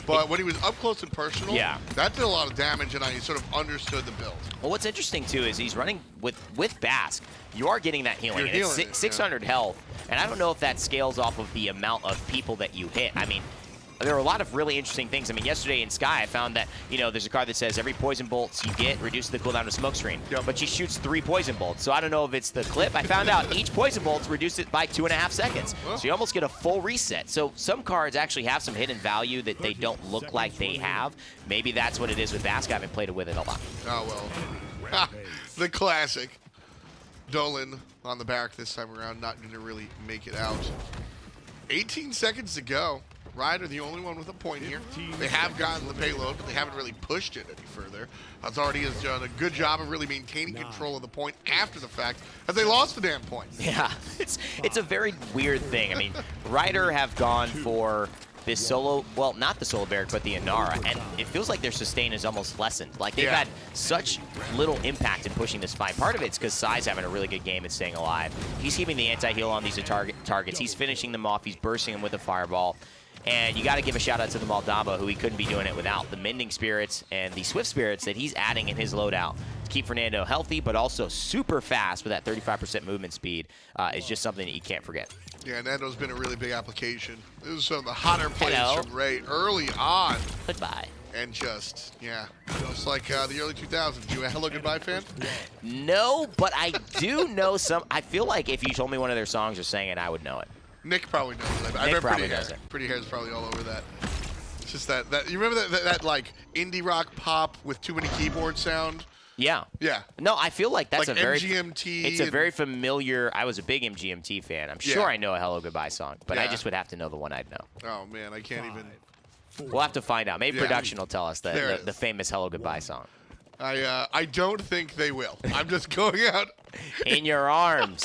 But when he was up close and personal, that did a lot of damage, and I sort of understood the build. Well, what's interesting, too, is he's running with Bask. You are getting that healing. You're and healing it's 600 health, and I don't know if that scales off of the amount of people that you hit. I mean, there are a lot of really interesting things. I mean, yesterday in Sky, I found that, you know, there's a card that says every poison bolts you get reduces the cooldown to smoke screen. But she shoots 3 poison bolts. So I don't know if it's the clip. I found out each poison bolt's reduced it by 2.5 seconds. So you almost get a full reset. So some cards actually have some hidden value that they don't look like they have. Maybe that's what it is with Bask. I haven't played with it a lot. Oh, well. The classic. Dolan on the back this time around, not going to really make it out. 18 seconds to go. Ryder, the only one with a point here. They have gotten the payload, but they haven't really pushed it any further. Authority has done a good job of really maintaining control of the point after the fact, as they lost the damn point. Yeah, it's a very weird thing. I mean, Ryder have gone for this solo, well, not the solo barrack, but the Inara, and it feels like their sustain is almost lessened. Like, they've had such little impact in pushing this fight. Part of it's because Sai's having a really good game at staying alive. He's keeping the anti-heal on these targets. He's finishing them off. He's bursting them with a fireball. And you got to give a shout out to the Moldava, who he couldn't be doing it without. The Mending Spirits and the Swift Spirits that he's adding in his loadout keep Fernando healthy, but also super fast with that 35% movement speed is just something that you can't forget. Yeah, Nando's been a really big application. This is some of the hotter plays Hello. from Ray early on. Goodbye. And just like the early 2000s. You a Hello Goodbye fan? No, but I do know some. I feel like if you told me one of their songs or sang it, I would know it. Nick probably knows it. Nick probably knows it. Pretty Hair's probably all over that. It's just that you remember that like indie rock pop with too many keyboard sound? Yeah. Yeah. No, I feel like that's like a very MGMT. It's a very familiar. I was a big MGMT fan. I'm sure I know a Hello Goodbye song, but I Yeah. just would have to know the one I'd know. Oh man, I can't even. We'll have to find out. Maybe Yeah. production will tell us There it the is. famous Hello Goodbye song. I don't think they will. I'm just going out. In your arms.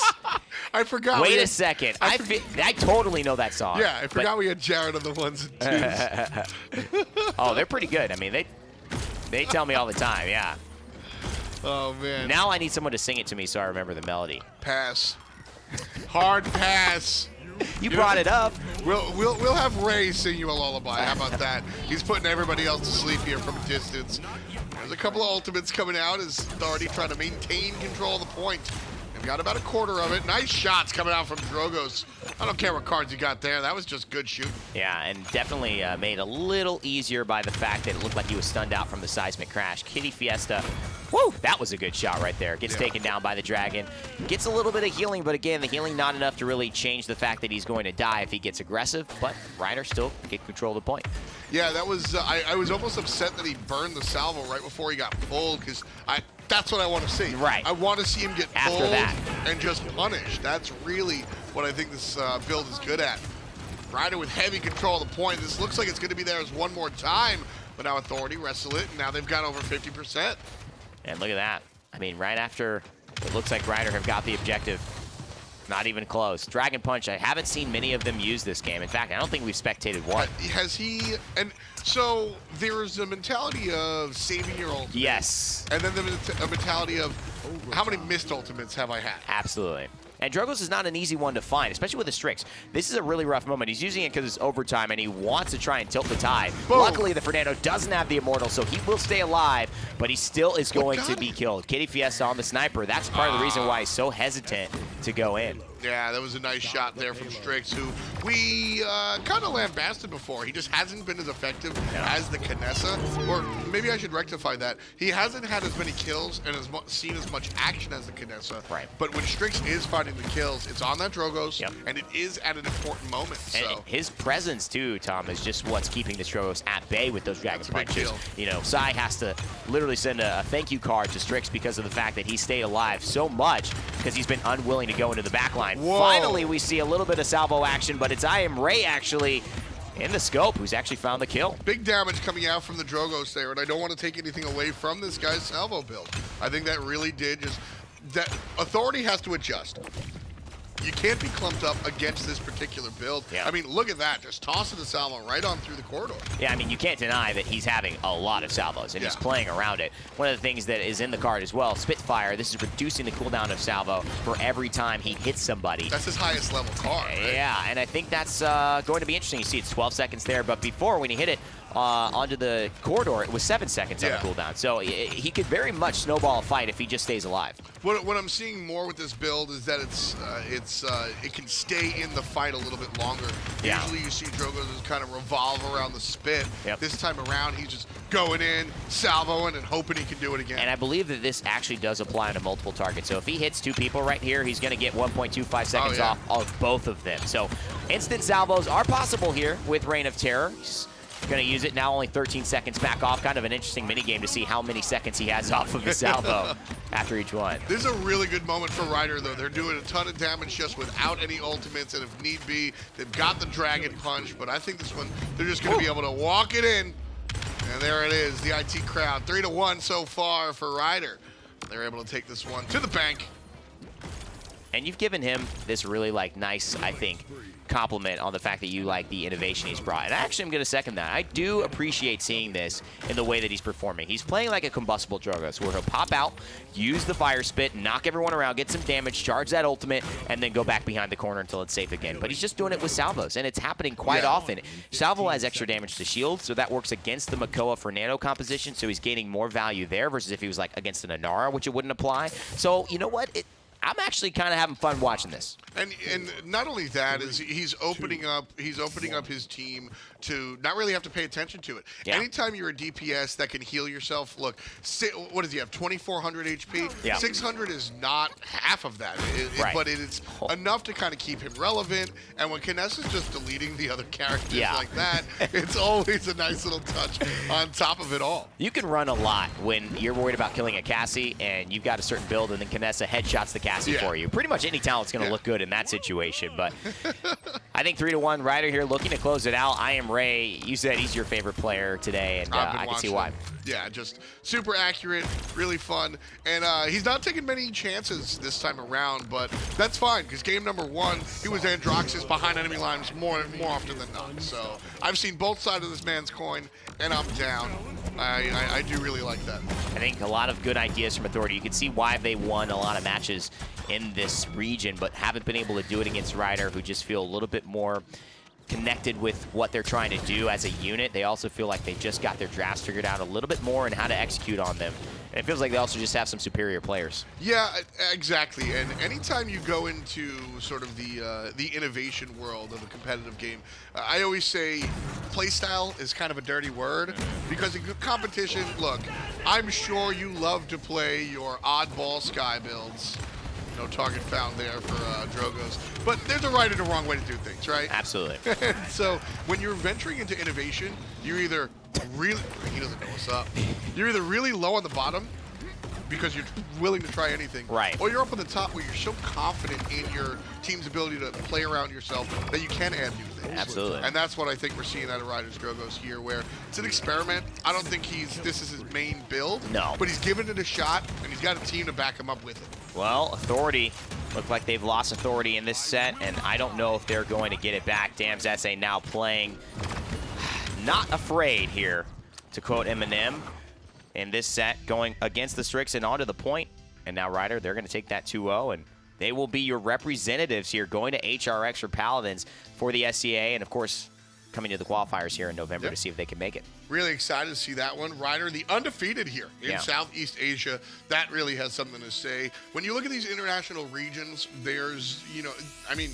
I forgot. Wait a second. I totally know that song. Yeah, I forgot we had Jared on the ones and twos. Oh, they're pretty good. I mean, they tell me all the time. Yeah. Oh man. Now I need someone to sing it to me so I remember the melody. Pass. Hard pass. You brought it up. We'll have Ray sing you a lullaby. How about that? He's putting everybody else to sleep here from a distance. There's a couple of ultimates coming out as Authority trying to maintain control of the point. They've got about a quarter of it. Nice shots coming out from Drogos. I don't care what cards you got there. That was just good shooting. Yeah, and definitely made a little easier by the fact that it looked like he was stunned out from the seismic crash. Kitty Fiesta, whoo, that was a good shot right there. Gets taken down by the Dragon. Gets a little bit of healing, but again, the healing not enough to really change the fact that he's going to die if he gets aggressive, but Ryder still get control of the point. Yeah, that was, I was almost upset that he burned the salvo right before he got pulled, because that's what I want to see. Right. I want to see him get After pulled that. and just punished. That's really what I think this build is good at. Ryder with heavy control of the point. This looks like it's going to be theirs one more time, but now Authority wrestle it, and now they've got over 50%. And look at that. I mean, right after it looks like Ryder have got the objective. Not even close. Dragon Punch, I haven't seen many of them use this game. In fact, I don't think we've spectated one. Has he? And so there's a mentality of saving your ultimate. Yes. And then a mentality of how many missed ultimates have I had? Absolutely. And Drogos is not an easy one to find, especially with the Strix. This is a really rough moment. He's using it because it's overtime, and he wants to try and tilt the tide. Boom. Luckily, the Fernando doesn't have the Immortal, so he will stay alive, but he still is going to be killed. Kitty Fiesta on the sniper. That's part of the reason why he's so hesitant to go in. Yeah, that was a nice shot there from Strix, who we kind of lambasted before. He just hasn't been as effective as the Kinessa, or maybe I should rectify that. He hasn't had as many kills and seen as much action as the Kinessa. Right. But when Strix is finding the kills, it's on that Drogos, and it is at an important moment. And So his presence, too, Tom, is just what's keeping the Drogos at bay with those Dragon Punches. You know, Sai has to literally send a thank you card to Strix because of the fact that he stayed alive so much because he's been unwilling to go into the back line. Whoa. Finally, we see a little bit of salvo action, but it's I Am Ray actually in the scope who's actually found the kill. big damage coming out from the Drogos there, and I don't want to take anything away from this guy's salvo build. I think that really did just... that Authority has to adjust. You can't be clumped up against this particular build. Yeah. I mean, look at that. Just tossing the salvo right on through the corridor. Yeah, I mean, you can't deny that he's having a lot of salvos, and he's playing around it. One of the things that is in the card as well, Spitfire, this is reducing the cooldown of salvo for every time he hits somebody. That's his highest level card, right? Yeah, and I think that's going to be interesting. You see it's 12 seconds there, but before, when he hit it onto the corridor, it was 7 seconds on the cooldown. So he could very much snowball a fight if he just stays alive. What I'm seeing more with this build is that it can stay in the fight a little bit longer. Yeah. Usually you see Drogos just kind of revolve around the spit. Yep. This time around, he's just going in, salvoing, and hoping he can do it again. And I believe that this actually does apply to multiple targets. So if he hits two people right here, he's going to get 1.25 seconds off of both of them. So instant salvos are possible here with Reign of Terror. He's going to use it now, only 13 seconds back off. Kind of an interesting minigame to see how many seconds he has off of his salvo after each one. This is a really good moment for Ryder, though. They're doing a ton of damage just without any ultimates, and if need be, they've got the Dragon Punch, but I think this one, they're just going to be able to walk it in, and there it is, the IT crowd. 3-1 so far for Ryder. They're able to take this one to the bank. And you've given him this really nice, I think, compliment on the fact that you like the innovation he's brought. And actually, I'm going to second that. I do appreciate seeing this in the way that he's performing. He's playing like a combustible Drogoz, where he'll pop out, use the fire spit, knock everyone around, get some damage, charge that ultimate, and then go back behind the corner until it's safe again. But he's just doing it with salvos, and it's happening quite often. Salvo has extra damage to shield, so that works against the Makoa for nano composition, so he's gaining more value there versus if he was against an Inara, which it wouldn't apply. So, you know what? I'm actually kind of having fun watching this. And not only that is he's opening up his team to not really have to pay attention to it. Yeah. Anytime you're a DPS that can heal yourself, look, what does he have? 2,400 HP. Yeah. 600 is not half of that, Right. but it's enough to kind of keep him relevant. And when Kinessa's just deleting the other characters like that, it's always a nice little touch on top of it all. You can run a lot when you're worried about killing a Cassie and you've got a certain build, and then Kinessa headshots the Cassie for you. Pretty much any talent's going to look good in that situation. But I think 3-1 Ryder here looking to close it out. I am Ray. You said he's your favorite player today, and I can see why. Yeah, just super accurate, really fun. And he's not taking many chances this time around, but that's fine, because game number 1, he was Androxus behind enemy lines more often than not. So I've seen both sides of this man's coin, and I'm down. I do really like that. I think a lot of good ideas from Authority. You can see why they won a lot of matches in this region, but haven't been able to do it against Ryder, who just feel a little bit more connected with what they're trying to do as a unit. They also feel like they just got their drafts figured out a little bit more and how to execute on them. And it feels like they also just have some superior players. Yeah, exactly. And anytime you go into sort of the innovation world of a competitive game, I always say playstyle is kind of a dirty word, because in competition, look, I'm sure you love to play your oddball sky builds. No target found there for Drogoz. But there's a right and a wrong way to do things, right? Absolutely. So when you're venturing into innovation, you're either really, he doesn't know what's up. You're either really low on the bottom because you're willing to try anything. Right. Or you're up on the top where you're so confident in your team's ability to play around yourself that you can add new things. Absolutely. And that's what I think we're seeing out of Ryder's Drogoz here, where it's an experiment. I don't think this is his main build. No. But he's given it a shot, and he's got a team to back him up with it. Well, Authority look like they've lost Authority in this set, and I don't know if they're going to get it back. Damn Zesse now playing not afraid here, to quote Eminem, in this set, going against the Strix and onto the point. And now Ryder, they're going to take that 2-0, and they will be your representatives here going to HRX for Paladins for the SCA, and of course, coming to the qualifiers here in November to see if they can make it. Really excited to see that one. Ryder, the undefeated here in Southeast Asia, that really has something to say. When you look at these international regions, there's,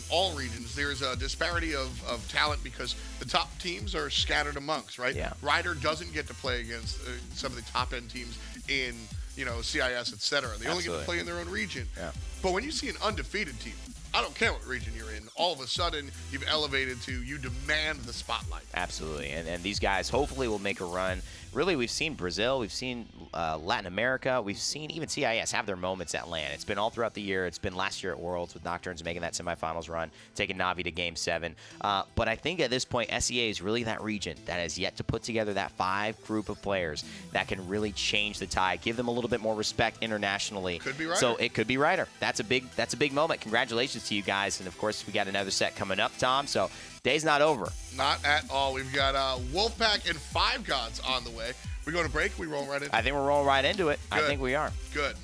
all regions, there's a disparity of talent because the top teams are scattered amongst, right? Yeah. Ryder doesn't get to play against some of the top-end teams in, CIS, et cetera. They only get to play in their own region. Yeah. But when you see an undefeated team, I don't care what region you're in, all of a sudden you've elevated to you demand the spotlight. Absolutely. And these guys hopefully will make a run. Really, we've seen Brazil, we've seen Latin America, we've seen even CIS have their moments at LAN. It's been all throughout the year. It's been last year at Worlds with Nocturnes making that semifinals run, taking Navi to Game 7. But I think at this point, SEA is really that region that has yet to put together that 5 group of players that can really change the tide, give them a little bit more respect internationally. Could be Ryder. So it could be Ryder. That's a big moment. Congratulations to you guys. And of course, we got another set coming up, Tom. So day's not over. Not at all. We've got Wolfpack and 5 Gods on the way. We go to break? We roll right in? I think we're rolling right into it. Good. I think we are. Good.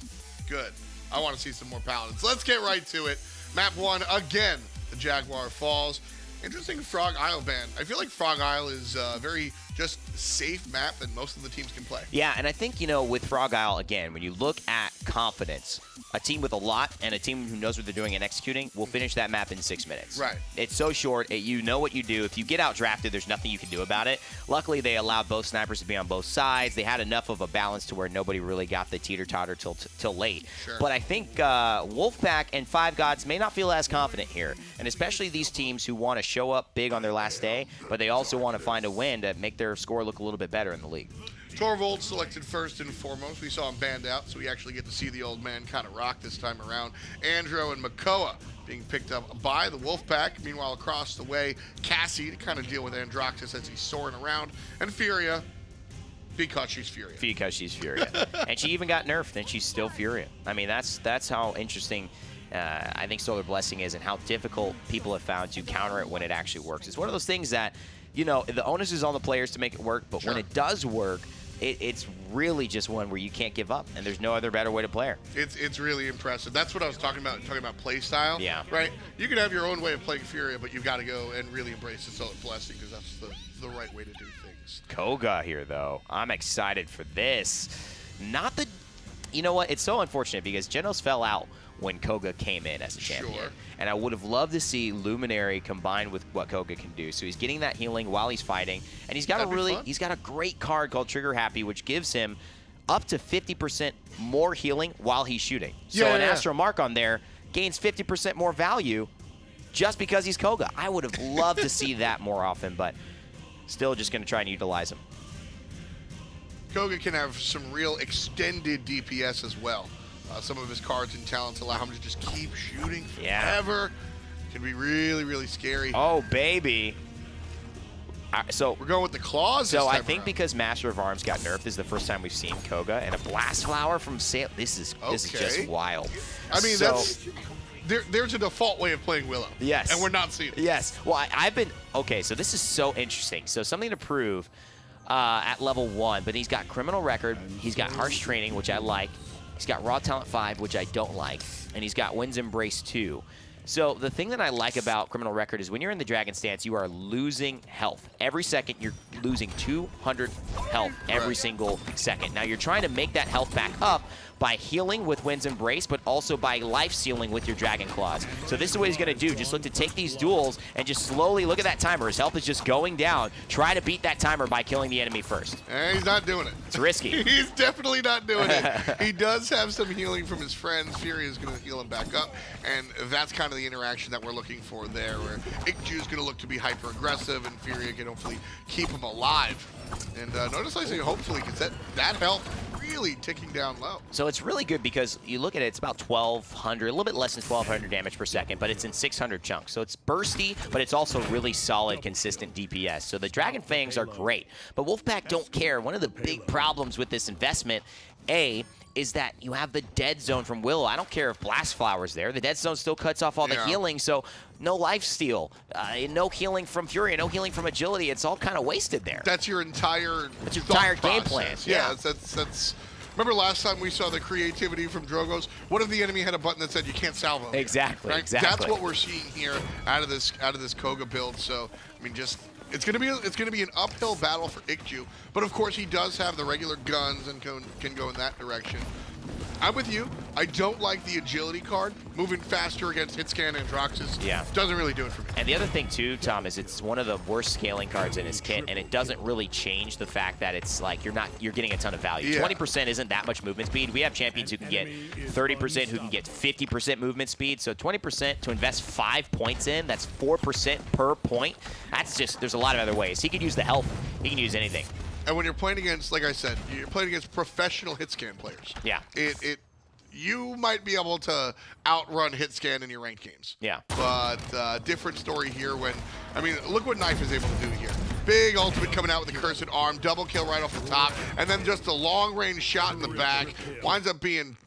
I want to see some more Paladins. Let's get right to it. Map 1, again, the Jaguar Falls. Interesting Frog Isle ban. I feel like Frog Isle is a very just safe map that most of the teams can play. Yeah, and I think, with Frog Isle, again, when you look at confidence, a team with a lot and a team who knows what they're doing and executing will finish that map in 6 minutes. Right. It's so short. You know what you do. If you get out drafted, there's nothing you can do about it. Luckily, they allowed both snipers to be on both sides. They had enough of a balance to where nobody really got the teeter-totter till late. Sure. But I think Wolfpack and 5 Gods may not feel as confident here, and especially these teams who want to show up big on their last day, but they also want to find a win to make their score look a little bit better in the league. Torvald selected first and foremost. We saw him banned out, so we actually get to see the old man kind of rock this time around. Andro and Makoa being picked up by the Wolfpack. Meanwhile, across the way, Cassie to kind of deal with Androxus as he's soaring around. And Furia, because she's Furia. Because she's Furia. And she even got nerfed, and she's still Furia. I mean, that's how interesting I think Solar Blessing is and how difficult people have found to counter it when it actually works. It's one of those things that, you know, the onus is on the players to make it work, but when it does work, it's really just one where you can't give up, and there's no other better way to play her. It's really impressive. That's what I was talking about play style. Yeah. Right? You can have your own way of playing Furia, but you've got to go and really embrace the Solar Blessing because that's the right way to do things. Koga here, though. I'm excited for this. Not the... You know what? It's so unfortunate because Genos fell out when Koga came in as a champion. Sure. And I would have loved to see Luminary combined with what Koga can do. So he's getting that healing while he's fighting. And he's got he's got a great card called Trigger Happy, which gives him up to 50% more healing while he's shooting. So an Astro Mark on there gains 50% more value just because he's Koga. I would have loved to see that more often, but still just going to try and utilize him. Koga can have some real extended DPS as well. Some of his cards and talents allow him to just keep shooting forever. Can be really, really scary. Oh, baby. So we're going with the claws. So I think because Master of Arms got nerfed, this is the first time we've seen Koga and a Blast Flower from Sail. This is just wild. I mean, there's a default way of playing Willow. Yes. And we're not seeing it. Yes. Well, I've been okay. So this is so interesting. So something to prove at level 1, but he's got Criminal Record. He's got Harsh Training, which I like. He's got Raw Talent 5, which I don't like, and he's got Wind's Embrace 2. So the thing that I like about Criminal Record is when you're in the Dragon stance, you are losing health. Every second, you're losing 200 health every single second. Now, you're trying to make that health back up by healing with Wind's Embrace, but also by life sealing with your Dragon Claws. So this is what he's going to do. Just look to take these duels and just slowly look at that timer. His health is just going down. Try to beat that timer by killing the enemy first. And he's not doing it. It's risky. He's definitely not doing it. He does have some healing from his friends. Fury is going to heal him back up, and that's kind of the interaction that we're looking for there, where Ikju is going to look to be hyper-aggressive, and Fury can hopefully keep him alive. And notice I say hopefully, because that health really ticking down low. So it's really good because you look at it, it's about 1,200, a little bit less than 1,200 damage per second, but it's in 600 chunks. So it's bursty, but it's also really solid, consistent DPS. So the Dragon Fangs are great, but Wolfpack don't care. One of the big problems with this investment, is that you have the dead zone from Willow. I don't care if Blast Flower's there. The dead zone still cuts off all the healing, so no life-steal, no healing from Fury, no healing from Agility. It's all kind of wasted there. That's your entire game plan. Yeah, that's remember last time we saw the creativity from Drogoz? What if the enemy had a button that said you can't salvo? Exactly, right? exactly. That's what we're seeing here out of this Koga build. So, I mean, just it's gonna be an uphill battle for Ikju, but of course he does have the regular guns and can go in that direction. I'm with you. I don't like the agility card. Moving faster against Hitscan and Droxus doesn't really do it for me. And the other thing too, Tom, is it's one of the worst scaling cards in his kit, and it doesn't really change the fact that it's like you're getting a ton of value. 20% isn't that much movement speed. We have champions who can get 30%, who can get 50% movement speed. So 20% to invest 5 points in, that's 4% per point. That's just, there's a lot of other ways. He could use the health. He can use anything. And when you're playing against, like I said, you're playing against professional hitscan players. Yeah. You might be able to outrun hitscan in your ranked games. Yeah. But different story here when, I mean, look what Knife is able to do here. Big ultimate coming out with the Cursed Arm, double kill right off the top, and then just a long-range shot in the back. Winds up being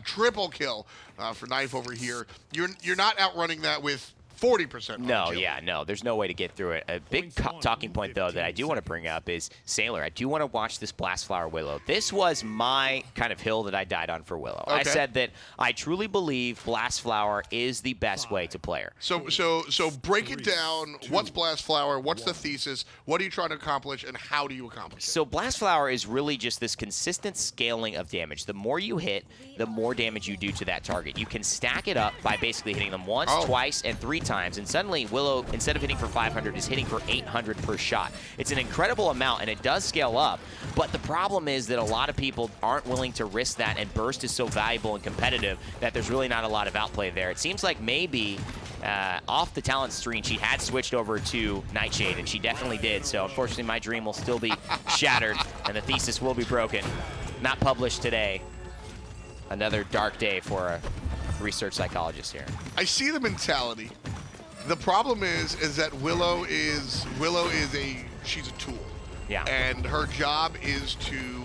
triple kill for Knife over here. You're not outrunning that with 40%. No, no. There's no way to get through it. A big talking point, though, that I do want to bring up is Sailor. I do want to watch this Blast Flower Willow. This was my kind of hill that I died on for Willow. Okay. I said that I truly believe Blast Flower is the best way to play her. So break it down. What's Blast Flower? What's the thesis? What are you trying to accomplish, and how do you accomplish it? So Blast Flower is really just this consistent scaling of damage. The more you hit, the more damage you do to that target. You can stack it up by basically hitting them once, twice, and 3 times, and suddenly Willow, instead of hitting for 500, is hitting for 800 per shot. It's an incredible amount, and it does scale up, but the problem is that a lot of people aren't willing to risk that, and Burst is so valuable and competitive that there's really not a lot of outplay there. It seems like maybe off the talent screen, she had switched over to Nightshade, and she definitely did, so unfortunately my dream will still be shattered, and the thesis will be broken. Not published today. Another dark day for a research psychologist here. I see the mentality. The problem is that Willow is she's a tool. Yeah. And her job is to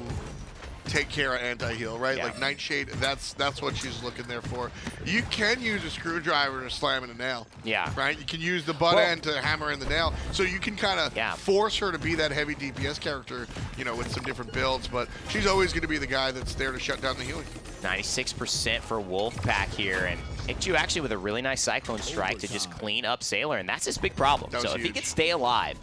take care of anti-heal, right? Yeah. Like Nightshade, that's what she's looking there for. You can use a screwdriver to slam in a nail. Yeah. Right? You can use the butt end to hammer in the nail. So you can kind of force her to be that heavy DPS character, you know, with some different builds. But she's always going to be the guy that's there to shut down the healing. 96% for Wolfpack here, and Ikju actually with a really nice Cyclone Strike to just clean up Sailor, and that's his big problem. So if he can stay alive,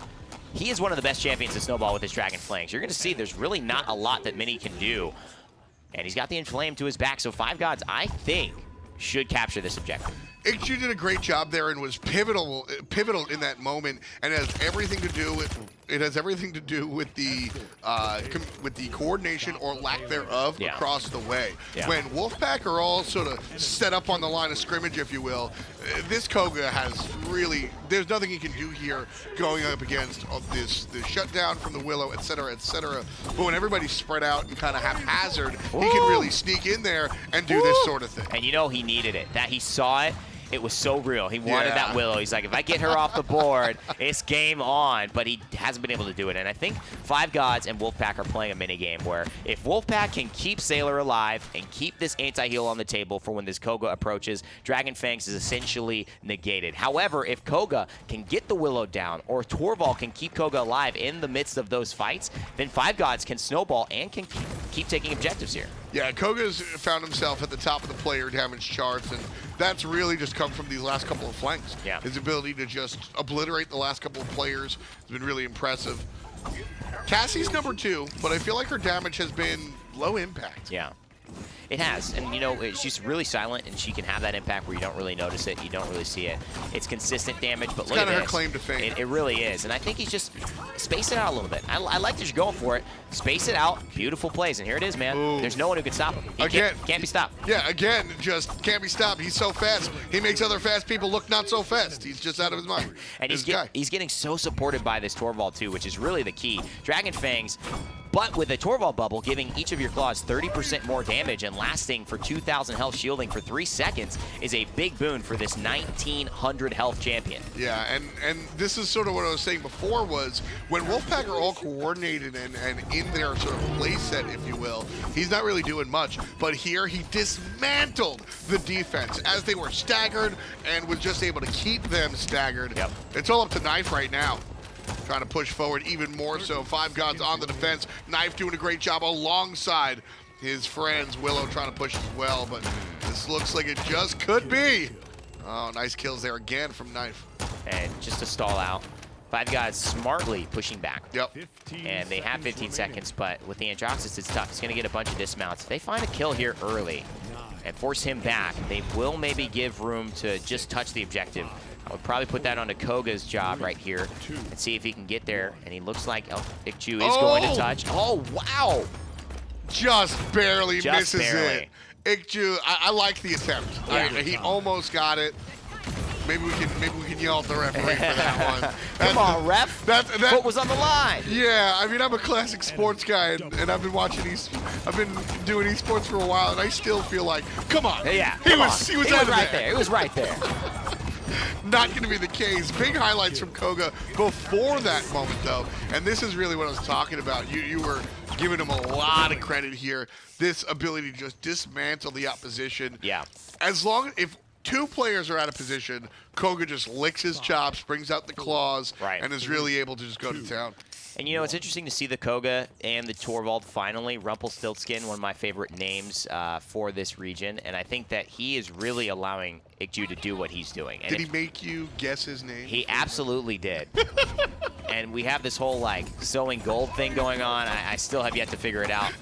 he is one of the best champions to snowball with his Dragon Flanks. You're going to see there's really not a lot that Mini can do, and he's got the Inflame to his back. So 5 Gods, I think, should capture this objective. Ikju did a great job there and was pivotal in that moment, and it has everything to do with the coordination or lack thereof across the way. When Wolfpack are all sort of set up on the line of scrimmage, if you will, this Koga has really, there's nothing he can do here going up against the shutdown from the Willow, etc., etc. But when everybody's spread out and kind of haphazard, he can really sneak in there and do this sort of thing. And you know he needed it. That he saw it. It was so real. He wanted that Willow. He's like, if I get her off the board, it's game on. But he hasn't been able to do it. And I think 5 Gods and Wolfpack are playing a minigame where if Wolfpack can keep Sailor alive and keep this anti-heal on the table for when this Koga approaches, Dragon Fangs is essentially negated. However, if Koga can get the Willow down or Torvald can keep Koga alive in the midst of those fights, then 5 Gods can snowball and can keep taking objectives here. Yeah, Koga's found himself at the top of the player damage charts, and that's really just come from these last couple of flanks. Yeah. His ability to just obliterate the last couple of players has been really impressive. Cassie's number 2, but I feel like her damage has been low impact. Yeah. It has, and you know, she's really silent, and she can have that impact where you don't really notice it, you don't really see it. It's consistent damage, but look at this. It's kind of her claim to fame. It really is, and I think he's just space it out a little bit. I like that you're going for it. Space it out, beautiful plays, and here it is, man. Ooh. There's no one who can stop him. He can't be stopped. Yeah, again, just can't be stopped. He's so fast. He makes other fast people look not so fast. He's just out of his mind. And he's getting so supported by this Torvald too, which is really the key. Dragon Fangs, but with a Torvald bubble, giving each of your claws 30% more damage and lasting for 2,000 health shielding for 3 seconds is a big boon for this 1,900 health champion. Yeah, and this is sort of what I was saying before was when Wolfpack are all coordinated and in their sort of play set, if you will, he's not really doing much. But here he dismantled the defense as they were staggered and was just able to keep them staggered. Yep. It's all up to Knife right now. Trying to push forward even more so. 5 Gods on the defense. Knife doing a great job alongside his friends. Willow trying to push as well, but this looks like it just could be. Oh, nice kills there again from Knife. And just to stall out, 5 Gods smartly pushing back. Yep. And they have 15 seconds, but with the Androxus, it's tough. He's going to get a bunch of dismounts. If they find a kill here early and force him back, they will maybe give room to just touch the objective. I would probably put that onto Koga's job right here and see if he can get there. And he looks like Ikju is going to touch. Oh, wow. Just barely misses barely. it. Ikju, I like the attempt. Yeah. He almost got it. Maybe we can yell at the referee for that one. Come on, ref. Foot was on the line. Yeah, I mean, I'm a classic sports guy, and I've been watching I've been doing esports for a while, and I still feel like, come on. Yeah, he was right there. He was right there. Not going to be the case. Big highlights from Koga before that moment, though. And this is really what I was talking about. You were giving him a lot of credit here. This ability to just dismantle the opposition. Yeah. If 2 players are out of position, Koga just licks his chops, brings out the claws, and is really able to just go to town. And, you know, it's interesting to see the Koga and the Torvald finally. Rumpelstiltskin, one of my favorite names for this region. And I think that he is really allowing Ikju to do what he's doing. And did he make you guess his name? He absolutely did. And we have this whole, like, sowing gold thing going on. I still have yet to figure it out.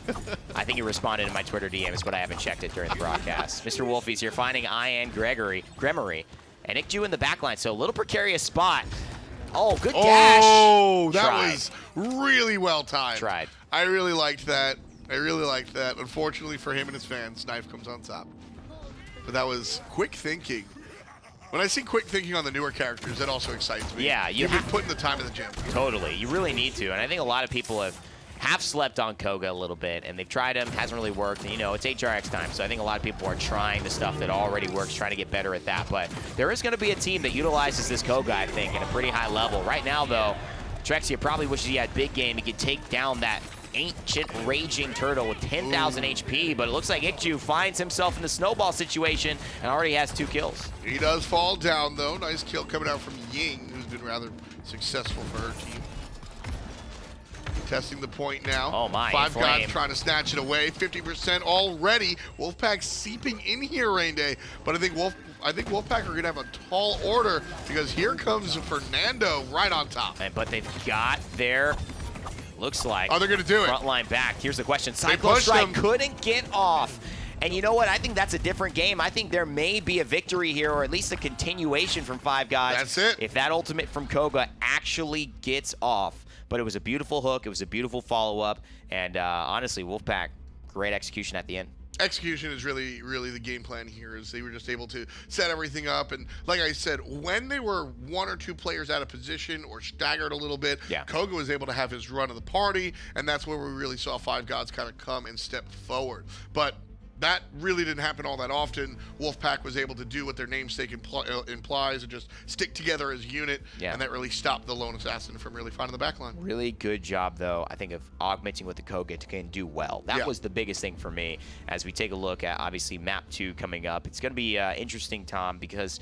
I think he responded in my Twitter DMs, but I haven't checked it during the broadcast. Mr. Wolfie's here finding Ian Gremory. And Ikju in the backline, so a little precarious spot. Oh, good dash. Oh, that was really well timed. Tried. I really liked that. Unfortunately for him and his fans, Knife comes on top. But that was quick thinking. When I see quick thinking on the newer characters, that also excites me. Yeah. You've been putting the time in the gym. Totally. You really need to. And I think a lot of people have slept on Koga a little bit, and they've tried him, hasn't really worked. And, you know, it's HRX time, so I think a lot of people are trying the stuff that already works, trying to get better at that. But there is going to be a team that utilizes this Koga, I think, at a pretty high level. Right now, though, Trexia probably wishes he had big game. He could take down that ancient raging turtle with 10,000 HP, but it looks like Ikju finds himself in the snowball situation and already has 2 kills. He does fall down, though. Nice kill coming out from Ying, who's been rather successful for her team. Testing the point now. Oh my, Five Flame. Gods trying to snatch it away. 50% already. Wolfpack seeping in here, Rain Day. But I think Wolfpack are gonna have a tall order because here comes Fernando right on top. But they've got their, looks like, they're gonna do it. Front line back. Here's the question. They Cyclone pushed Strike them. couldn't get off. And you know what? I think that's a different game. I think there may be a victory here, or at least a continuation from Five Gods. That's it. If that ultimate from Koga actually gets off. But it was a beautiful hook. It was a beautiful follow-up. And honestly, Wolfpack, great execution at the end. Execution is really, really the game plan here, is they were just able to set everything up. And like I said, when they were 1 or 2 players out of position or staggered a little bit, Koga was able to have his run of the party, and that's where we really saw Five Gods kind of come and step forward. But that really didn't happen all that often. Wolfpack was able to do what their namesake implies and just stick together as a unit, and that really stopped the lone assassin from really finding the backline. Really good job, though, I think, of augmenting with the Koga to can do well. That was the biggest thing for me as we take a look at, obviously, Map 2 coming up. It's going to be interesting, Tom, because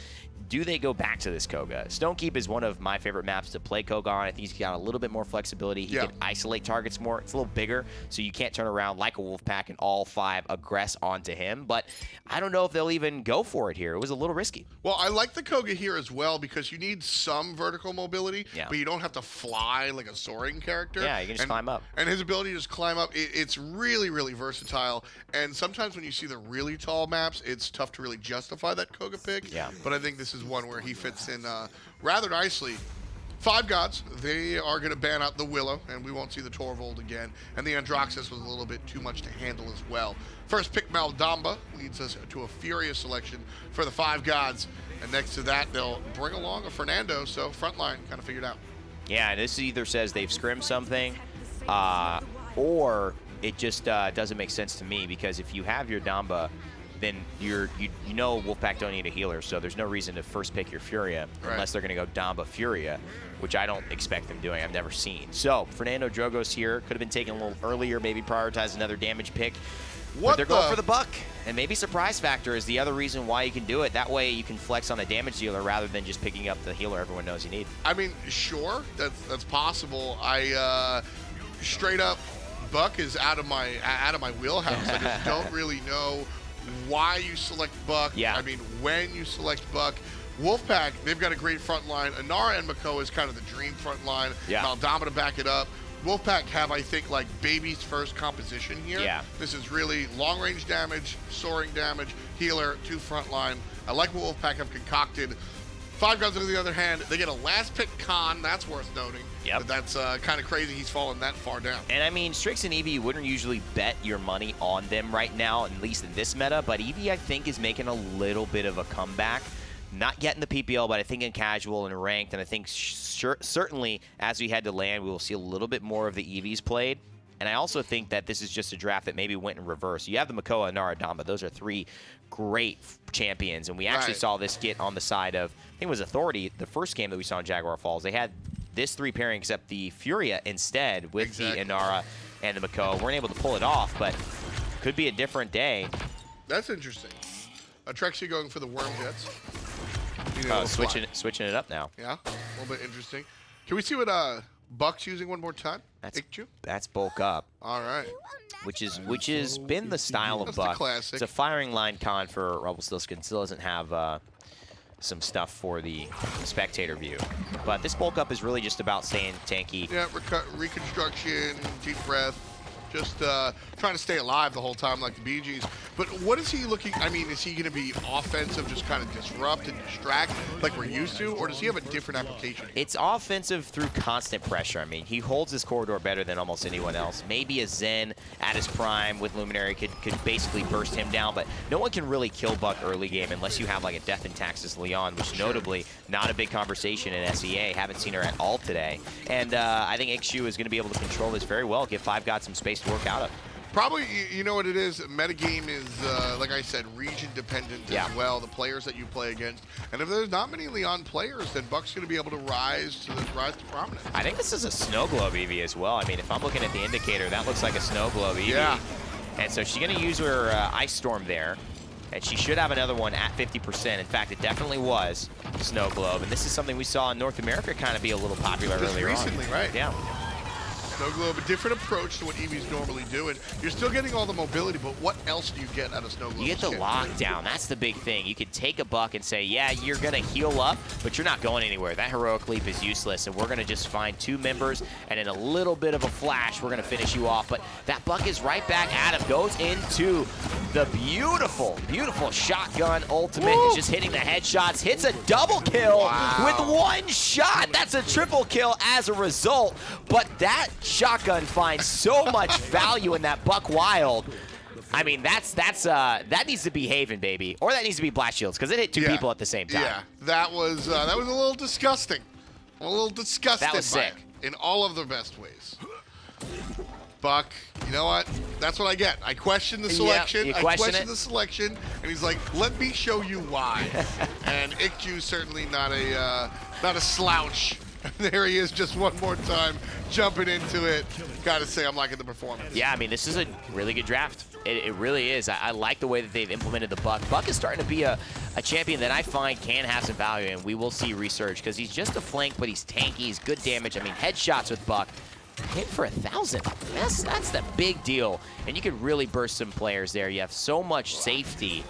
do they go back to this Koga? Stonekeep is one of my favorite maps to play Koga on. I think he's got a little bit more flexibility. He can isolate targets more. It's a little bigger, so you can't turn around like a Wolfpack and all 5 aggress onto him. But I don't know if they'll even go for it here. It was a little risky. Well, I like the Koga here as well because you need some vertical mobility, but you don't have to fly like a soaring character. Yeah, you can just climb up. And his ability to just climb up, it's really, really versatile. And sometimes when you see the really tall maps, it's tough to really justify that Koga pick. But I think this is one where he fits in rather nicely. Five Gods, they are going to ban out the Willow, and we won't see the Torvald again. And the Androxus was a little bit too much to handle as well. First pick Maldamba leads us to a Furia selection for the Five Gods. And next to that, they'll bring along a Fernando, so frontline kind of figured out. Yeah, and this either says they've scrimmed something, or it just doesn't make sense to me, because if you have your Damba, then you know Wolfpack don't need a healer, so there's no reason to first pick your Furia unless they're going to go Damba Furia, which I don't expect them doing. I've never seen. So Fernando Drogos here could have been taken a little earlier, maybe prioritize another damage pick. But they're going for the buck, and maybe surprise factor is the other reason why you can do it. That way you can flex on the damage dealer rather than just picking up the healer everyone knows you need. I mean, sure, that's possible. I straight up, Buck is out of my wheelhouse. I just don't really know why you select Buck. I mean, when you select Buck. Wolfpack, they've got a great front line. Inara and Mako is kind of the dream front line. Maldama to back it up. Wolfpack have, I think, like baby's first composition here. This is really long-range damage, soaring damage, healer, 2 front line. I like what Wolfpack have concocted. Five Gods, on the other hand, they get a last pick Khan. That's worth noting. But that's kind of crazy he's fallen that far down. And I mean, Strix and Eevee, you wouldn't usually bet your money on them right now, at least in this meta. But Eevee, I think, is making a little bit of a comeback. Not yet in the PPL, but I think in casual and ranked. And I think certainly as we head to LAN, we will see a little bit more of the Eevees played. And I also think that this is just a draft that maybe went in reverse. You have the Makoa and Nara Damba. Those are 3 great champions. And we actually saw this get on the side of, I think it was Authority, the first game that we saw in Jaguar Falls. They had this 3 pairing except the Furia instead with the Inara and the Makoa. Weren't able to pull it off, but could be a different day. That's interesting. Trexie going for the Worm Jets. Switching it up now. Yeah, a little bit interesting. Can we see what Buck's using one more time? That's bulk up. All right. Which has been the style of Buck. It's a firing line con for Rumpelstiltskin. Still doesn't have some stuff for the spectator view. But this bulk up is really just about staying tanky. Yeah, reconstruction, deep breath. Just trying to stay alive the whole time like the Bee Gees. But what is he looking, I mean, is he going to be offensive, just kind of disrupt and distract like we're used to, or does he have a different application? It's offensive through constant pressure. I mean, he holds his corridor better than almost anyone else. Maybe a Zen at his prime with Luminary could basically burst him down, but no one can really kill Buck early game unless you have like a Death and Taxes Leon, which notably not a big conversation in SEA. Haven't seen her at all today. And I think Ixu is going to be able to control this very well, give Five Gods some space to work out of. Probably, you know what it is? Metagame is, like I said, region dependent as well, the players that you play against. And if there's not many Leon players, then Buck's going to be able to rise to prominence. I think this is a Snow Globe Eevee as well. I mean, if I'm looking at the indicator, that looks like a Snow Globe Eevee. Yeah. And so she's going to use her Ice Storm there. And she should have another one at 50%. In fact, it definitely was Snow Globe. And this is something we saw in North America kind of be a little popular earlier on. Just recently, right? Yeah. Snow Globe, a different approach to what Eevees normally do, and you're still getting all the mobility, but what else do you get out of Snow Globe? You get the lockdown. That's the big thing. You could take a Buck and say, yeah, you're going to heal up, but you're not going anywhere. That Heroic Leap is useless, and we're going to just find 2 members, and in a little bit of a flash, we're going to finish you off. But that Buck is right back at him, goes into the beautiful, beautiful shotgun ultimate. Is just hitting the headshots, hits a double kill with 1 shot. That's a triple kill as a result, but that shotgun finds so much value in that Buck Wild. I mean, that needs to be Haven, baby, or that needs to be Blast Shields because it hit 2 people at the same time. Yeah, that was a little disgusting. A little disgusting. That was sick in all of the best ways. Buck, you know what? That's what I get. I question the selection. Yep, I question the selection, and he's like, "Let me show you why." And Ikju's certainly not a slouch. There he is, just one more time, jumping into it. Gotta say, I'm liking the performance. Yeah, I mean, this is a really good draft. It really is. I like the way that they've implemented the Buck. Buck is starting to be a champion that I find can have some value, and we will see research because he's just a flank, but he's tanky. He's good damage. I mean, headshots with Buck. Hit for 1,000. That's the big deal. And you could really burst some players there. You have so much safety.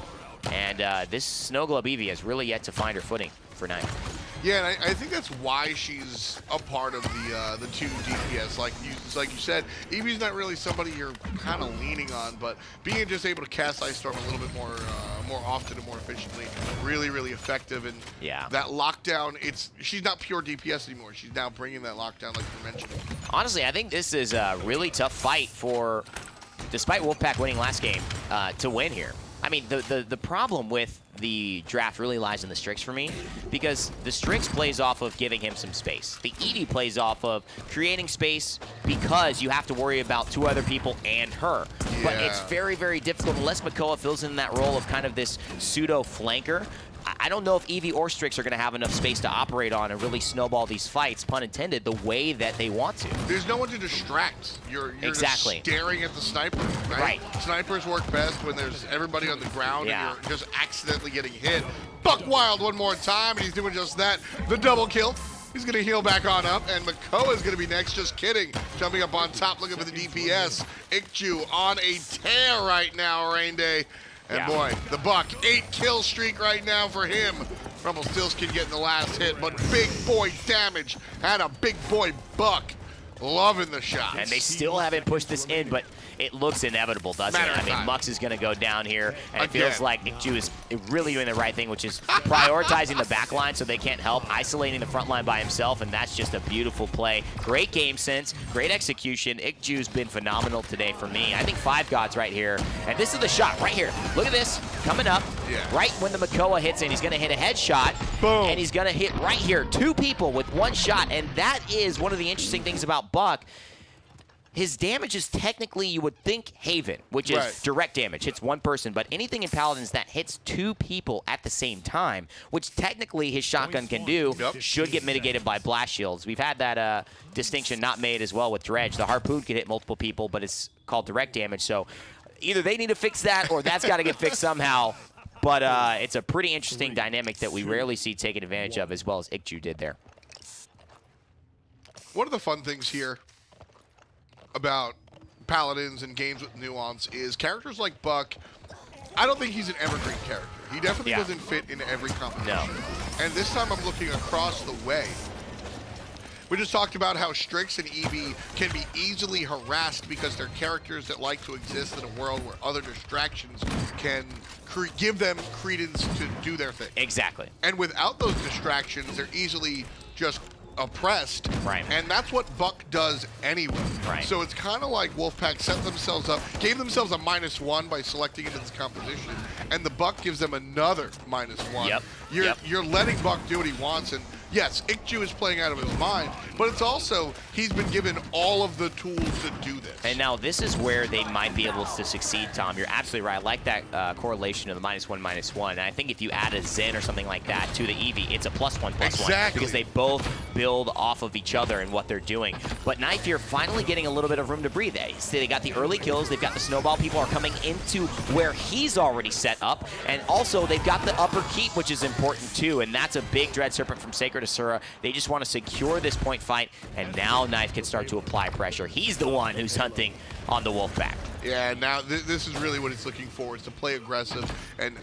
And this Snow Globe Eevee has really yet to find her footing for 9. Yeah, and I think that's why she's a part of the 2 DPS. Like you said, Eevee's not really somebody you're kind of leaning on, but being just able to cast Ice Storm a little bit more often and more efficiently, really, really effective. And that lockdown, she's not pure DPS anymore. She's now bringing that lockdown, like you mentioned. Honestly, I think this is a really tough fight for, despite Wolfpack winning last game, to win here. I mean, the problem with the draft really lies in the Strix for me, because the Strix plays off of giving him some space. The Edie plays off of creating space because you have to worry about 2 other people and her. Yeah. But it's very, very difficult unless Makoa fills in that role of kind of this pseudo flanker. I don't know if Eevee or Strix are going to have enough space to operate on and really snowball these fights, pun intended, the way that they want to. There's no one to distract. You're exactly just staring at the sniper, right? Snipers work best when there's everybody on the ground and you're just accidentally getting hit. Buck Wild one more time, and he's doing just that. The double kill. He's going to heal back on up, and Makoa is going to be next. Just kidding. Jumping up on top, looking for the DPS. Ikju on a tear right now, Rain Day. And boy, the Buck, 8 kill streak right now for him. Rumpelstiltskin getting the last hit, but big boy damage. Had a big boy Buck. Loving the shot. And they still haven't pushed this in, but it looks inevitable, doesn't it? I mean, Mux is going to go down here, and it feels like Ikju is really doing the right thing, which is prioritizing the back line so they can't help, isolating the front line by himself, and that's just a beautiful play. Great game sense, great execution. Ikju's been phenomenal today for me. I think 5 Gods right here, and this is the shot right here. Look at this, coming up, right when the Makoa hits in, he's going to hit a headshot, boom, and he's going to hit right here, 2 people with 1 shot, and that is one of the interesting things about Buck. His damage is technically, you would think, Haven, which is direct damage, hits 1 person. But anything in Paladins that hits 2 people at the same time, which technically his shotgun can do, should get mitigated by blast shields. We've had that distinction not made as well with Dredge. The Harpoon can hit multiple people, but it's called direct damage. So either they need to fix that or that's got to get fixed somehow. But it's a pretty interesting dynamic that we rarely see taken advantage of, as well as Ikju did there. One of the fun things here about Paladins and games with nuance is characters like Buck. I don't think he's an evergreen character. He definitely doesn't fit in every competition. No. And this time I'm looking across the way. We just talked about how Strix and Eevee can be easily harassed because they're characters that like to exist in a world where other distractions can give them credence to do their thing. Exactly. And without those distractions, they're easily just oppressed, and that's what Buck does anyway. So it's kind of like Wolfpack set themselves up, gave themselves a -1 by selecting into this composition, and the Buck gives them another -1. You're letting Buck do what he wants, and yes, Ikju is playing out of his mind, but it's also he's been given all of the tools to do this. And now this is where they might be able to succeed, Tom. You're absolutely right. I like that correlation of the -1/-1. And I think if you add a Zen or something like that to the Eevee, it's a +1/+1. Exactly. Because they both build off of each other and what they're doing. But Knife here finally getting a little bit of room to breathe. They got the early kills. They've got the snowball. People are coming into where he's already set up. And also, they've got the upper keep, which is important too. And that's a big Dread Serpent from Sacred Asura. They just want to secure this point fight. And now Knife can start to apply pressure. He's the one who's hunting on the Wolfpack. Yeah, now this is really what he's looking for, is to play aggressive and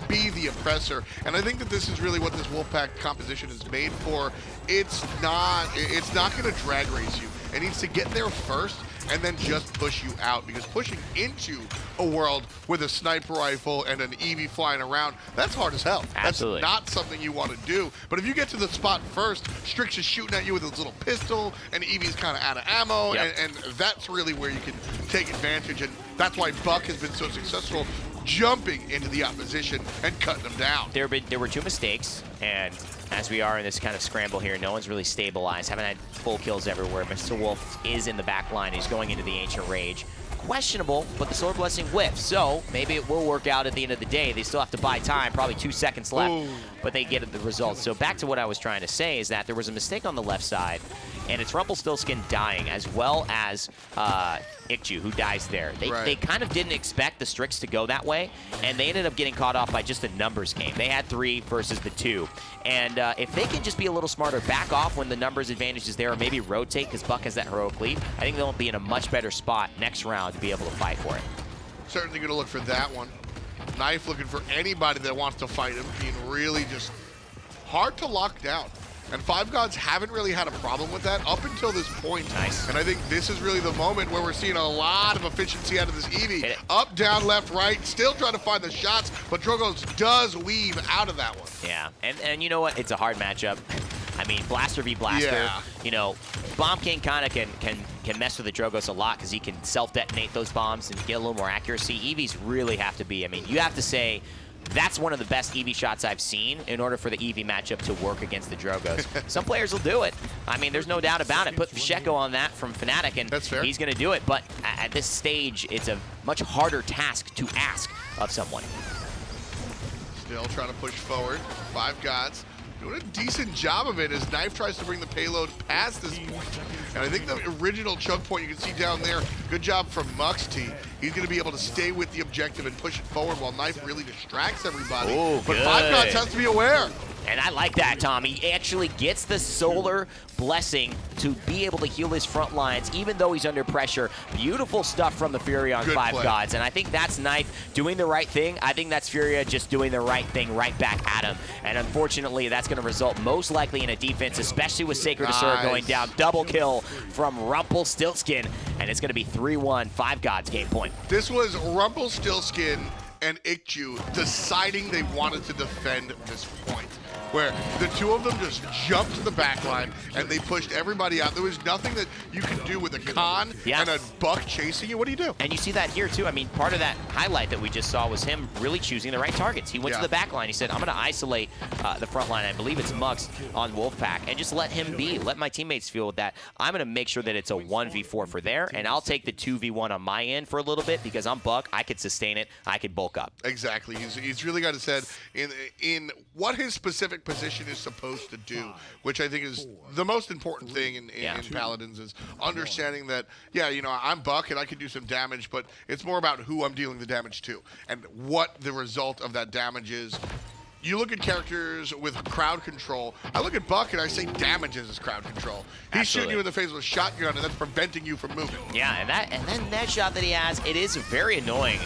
be the oppressor. And I think that this is really what this Wolfpack composition is made for. It's not going to drag race you. It needs to get there first and then just push you out, because pushing into a world with a sniper rifle and an Eevee flying around, that's hard as hell. Absolutely. That's not something you want to do. But if you get to the spot first, Strix is shooting at you with his little pistol, and Eevee's kind of out of ammo, and that's really where you can take advantage. And that's why Buck has been so successful jumping into the opposition and cutting them down. There were 2 mistakes, and as we are in this kind of scramble here, no one's really stabilized. Haven't had full kills everywhere. Mr. Wolf is in the back line. He's going into the Ancient Rage. Questionable, but the Solar Blessing whiffs, so maybe it will work out at the end of the day. They still have to buy time, probably 2 seconds left, but they get the results. So back to what I was trying to say is that there was a mistake on the left side, and it's Rumpelstiltskin dying, as well as Ikju, who dies there. They kind of didn't expect the Strix to go that way, and they ended up getting caught off by just a numbers game. They had 3 versus the 2. And if they can just be a little smarter, back off when the numbers advantage is there, or maybe rotate, because Buck has that heroic lead, I think they'll be in a much better spot next round to be able to fight for it. Certainly going to look for that one. Knife looking for anybody that wants to fight him, being really just hard to lock down. And Five Gods haven't really had a problem with that up until this point. Nice. And I think this is really the moment where we're seeing a lot of efficiency out of this Eevee. Up, down, left, right, still trying to find the shots, but Drogos does weave out of that one. Yeah, and you know what? It's a hard matchup. I mean, Blaster v. Blaster. Yeah. You know, Bomb King kind of can mess with the Drogos a lot because he can self-detonate those bombs and get a little more accuracy. Eevees really have to be, I mean, you have to say, that's one of the best Eevee shots I've seen in order for the Eevee matchup to work against the Drogos. Some players will do it. I mean, there's no doubt about it. Put Sheko on that from Fnatic, and that's fair. He's going to do it. But at this stage, it's a much harder task to ask of someone. Still trying to push forward. Five Gods doing a decent job of it as Knife tries to bring the payload past this point. And I think the original choke point you can see down there, good job from Muxty. He's going to be able to stay with the objective and push it forward while Knife really distracts everybody. Ooh, but good. Five Gods has to be aware. And I like that, Tom. He actually gets the Solar Blessing to be able to heal his front lines, even though he's under pressure. Beautiful stuff from the Fury on Five Gods. And I think that's Knife doing the right thing. I think that's Furia just doing the right thing right back at him. And unfortunately, that's going to result most likely in a defense, especially with Sacred Asura going down. Double kill from Rumpelstiltskin. And it's going to be 3-1 Five Gods game point. This was Rumpelstiltskin and Ikju deciding they wanted to defend this point, where the two of them just jumped to the back line and they pushed everybody out. There was nothing that you could do with a Khan and a Buck chasing you. What do you do? And you see that here too. I mean, part of that highlight that we just saw was him really choosing the right targets. He went to the back line. He said, I'm going to isolate the front line. I believe it's Mux on Wolfpack, and just let him be. Let my teammates feel with that. I'm going to make sure that it's a 1v4 for there, and I'll take the 2v1 on my end for a little bit because I'm Buck. I could sustain it. I could bulk up. Exactly. He's really got his head in what his specific position is supposed to do, which I think is the most important thing in Paladins, is understanding that, yeah, you know, I'm Buck and I can do some damage, but it's more about who I'm dealing the damage to and what the result of that damage is. You look at characters with crowd control. I look at Buck and I say damage is his crowd control. He's shooting you in the face with a shotgun and that's preventing you from moving. Yeah, and then that shot that he has, it is very annoying.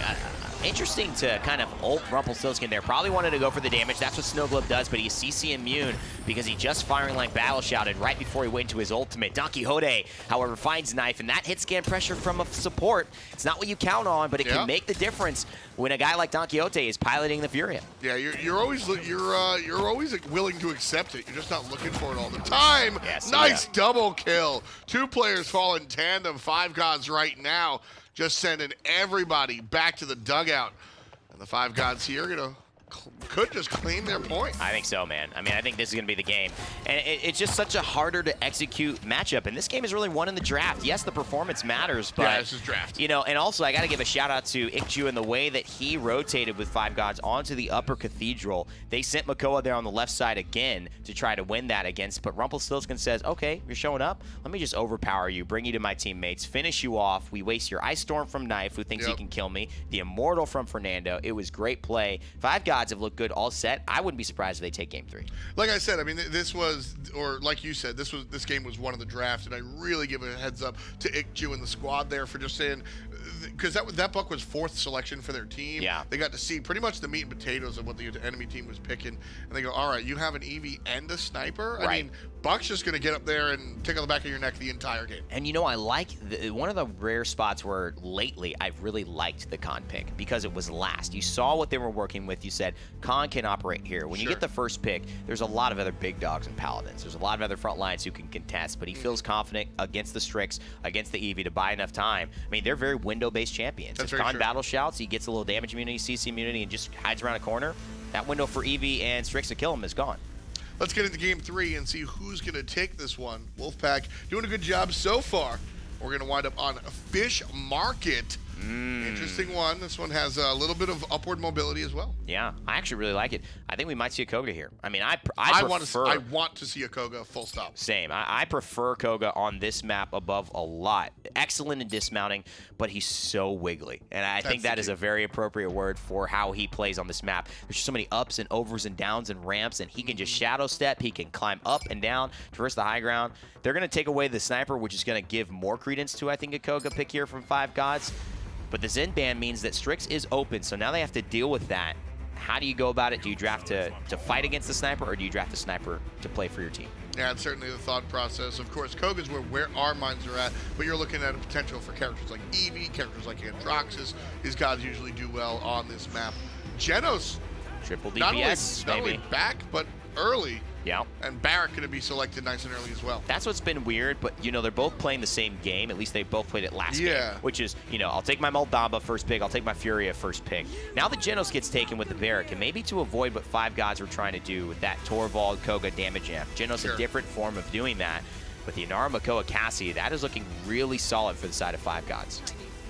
Interesting to kind of ult Rumpelstiltskin there. Probably wanted to go for the damage. That's what Snow Globe does, but he's CC immune because he just firing like Battle Shouted right before he went into his ultimate. Don Quixote, however, finds Knife, and that hit scan pressure from a support. It's not what you count on, but it can make the difference when a guy like Don Quixote is piloting the Furia. Yeah, you're always willing to accept it. You're just not looking for it all the time. Yes, nice double kill. 2 players fall in tandem. Five Gods right now just sending everybody back to the dugout. And the Five Gods here are going to could just claim their point. I think so, man. I mean, I think this is going to be the game. And it's just such a harder to execute matchup. And this game is really won in the draft. Yes, the performance matters, but... Yeah, this is draft. You know, and also I got to give a shout out to Ikju and the way that he rotated with 5 Gods onto the upper cathedral. They sent Makoa there on the left side again to try to win that against, but Rumpelstiltskin says, okay, you're showing up. Let me just overpower you, bring you to my teammates, finish you off. We waste your Ice Storm from Knife, who thinks he can kill me, the Immortal from Fernando. It was great play. 5 Gods have looked good all set. I wouldn't be surprised if they take game 3. Like I said, I mean, this was, or like you said, this game was one of the draft, and I really give a heads up to Ikju and the squad there for just saying, because that buck was 4th selection for their team. Yeah. They got to see pretty much the meat and potatoes of what the enemy team was picking, and they go, all right, you have an EV and a sniper? Right. I mean, Buck's just going to get up there and tickle the back of your neck the entire game. And you know, I like one of the rare spots where lately I've really liked the Khan pick because it was last. You saw what they were working with. You said Khan can operate here. When you get the first pick, there's a lot of other big dogs and Paladins. There's a lot of other front lines who can contest, but he feels confident against the Strix, against the EV to buy enough time. I mean, they're very window-based champions. That's if Khan battle shouts, he gets a little damage immunity, CC immunity, and just hides around a corner, that window for EV and Strix to kill him is gone. Let's get into game 3 and see who's going to take this one. Wolfpack doing a good job so far. We're going to wind up on Fish Market. Interesting one. This one has a little bit of upward mobility as well. Yeah, I actually really like it. I think we might see a Koga here. I mean, I prefer... I want to see a Koga, full stop. Same. I prefer Koga on this map above a lot. Excellent in dismounting, but he's so wiggly. And I think that is a very appropriate word for how he plays on this map. There's just so many ups and overs and downs and ramps, and he can just shadow step. He can climb up and down, traverse the high ground. They're going to take away the sniper, which is going to give more credence to, I think, a Koga pick here from 5 Gods. But the Zen ban means that Strix is open, so now they have to deal with that. How do you go about it? Do you draft to fight against the sniper, or do you draft the sniper to play for your team? Yeah, it's certainly the thought process. Of course, Koga's where our minds are at, but you're looking at a potential for characters like Eevee, characters like Androxus. These guys usually do well on this map. Genos, triple not DPS, only back, but early. Yeah. And Barrack going to be selected nice and early as well. That's what's been weird, but, you know, they're both playing the same game. At least they both played it last game, which is, you know, I'll take my Moldamba first pick. I'll take my Furia first pick. Now the Genos gets taken with the Barrack, and maybe to avoid what 5 Gods were trying to do with that Torvald, Koga damage amp. Genos a different form of doing that. But the Inara, Makoa, Cassie, that is looking really solid for the side of 5 Gods.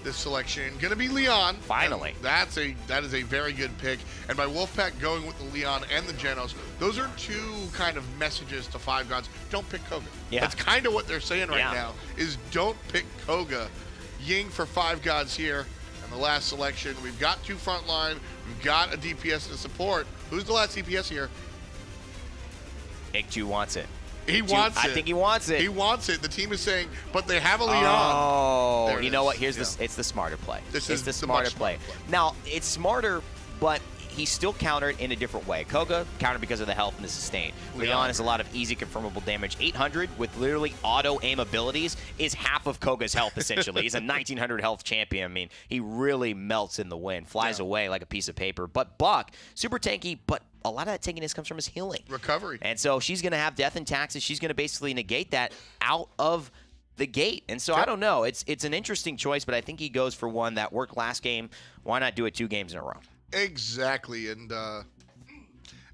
This selection going to be Leon. Finally. That is a very good pick. And by Wolfpack going with the Leon and the Genos, those are two kind of messages to 5 Gods. Don't pick Koga. Yeah. That's kind of what they're saying right now, is don't pick Koga. Ying for 5 Gods here. And the last selection, we've got 2 frontline. We've got a DPS to support. Who's the last DPS here? Ikju wants it. He wants it. I think he wants it. He wants it. The team is saying, but they have a Leon. Oh, you know what? Here's it's the smarter play. It's the smarter play. Now, it's smarter, but he's still countered in a different way. Koga countered because of the health and the sustain. Leon has a lot of easy confirmable damage. 800 with literally auto aim abilities is half of Koga's health, essentially. He's a 1900 health champion. I mean, he really melts in the wind, flies away like a piece of paper. But Buck, super tanky, but a lot of that tankiness comes from his healing. Recovery. And so she's going to have death and taxes. She's going to basically negate that out of the gate. And so I don't know. It's an interesting choice, but I think he goes for one that worked last game. Why not do it 2 games in a row? Exactly. And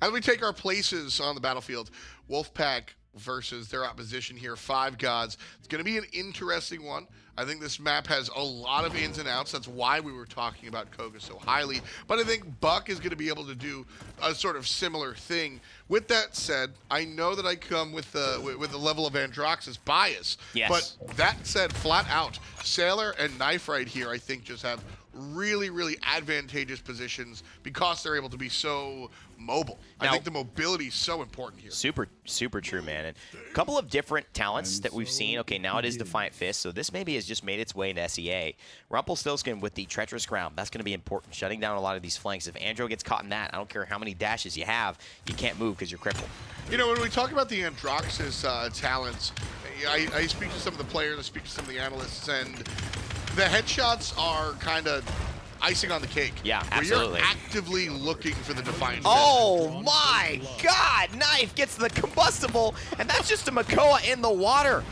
as we take our places on the battlefield, Wolfpack versus their opposition here, 5 Gods. It's going to be an interesting one. I think this map has a lot of ins and outs. That's why we were talking about Koga so highly. But I think Buck is going to be able to do a sort of similar thing. With that said, I know that I come with the level of Androxus bias. Yes. But that said, flat out, Sailor and Knife right here, I think, just have really, really advantageous positions because they're able to be so mobile. Now, I think the mobility is so important here. Super, super true, man. And a couple of different talents that we've seen. Okay, now it is Defiant Fist, so this maybe has just made its way into SEA. Rumpelstiltskin with the Treacherous Ground. That's going to be important, shutting down a lot of these flanks. If Andro gets caught in that, I don't care how many dashes you have, you can't move because you're crippled. You know, when we talk about the Androxus talents, I speak to some of the players, I speak to some of the analysts, and the headshots are kind of icing on the cake. Yeah, absolutely. Where you're actively looking for the Defiant Fist. Oh my God! Knife gets the combustible, and that's just a Makoa in the water.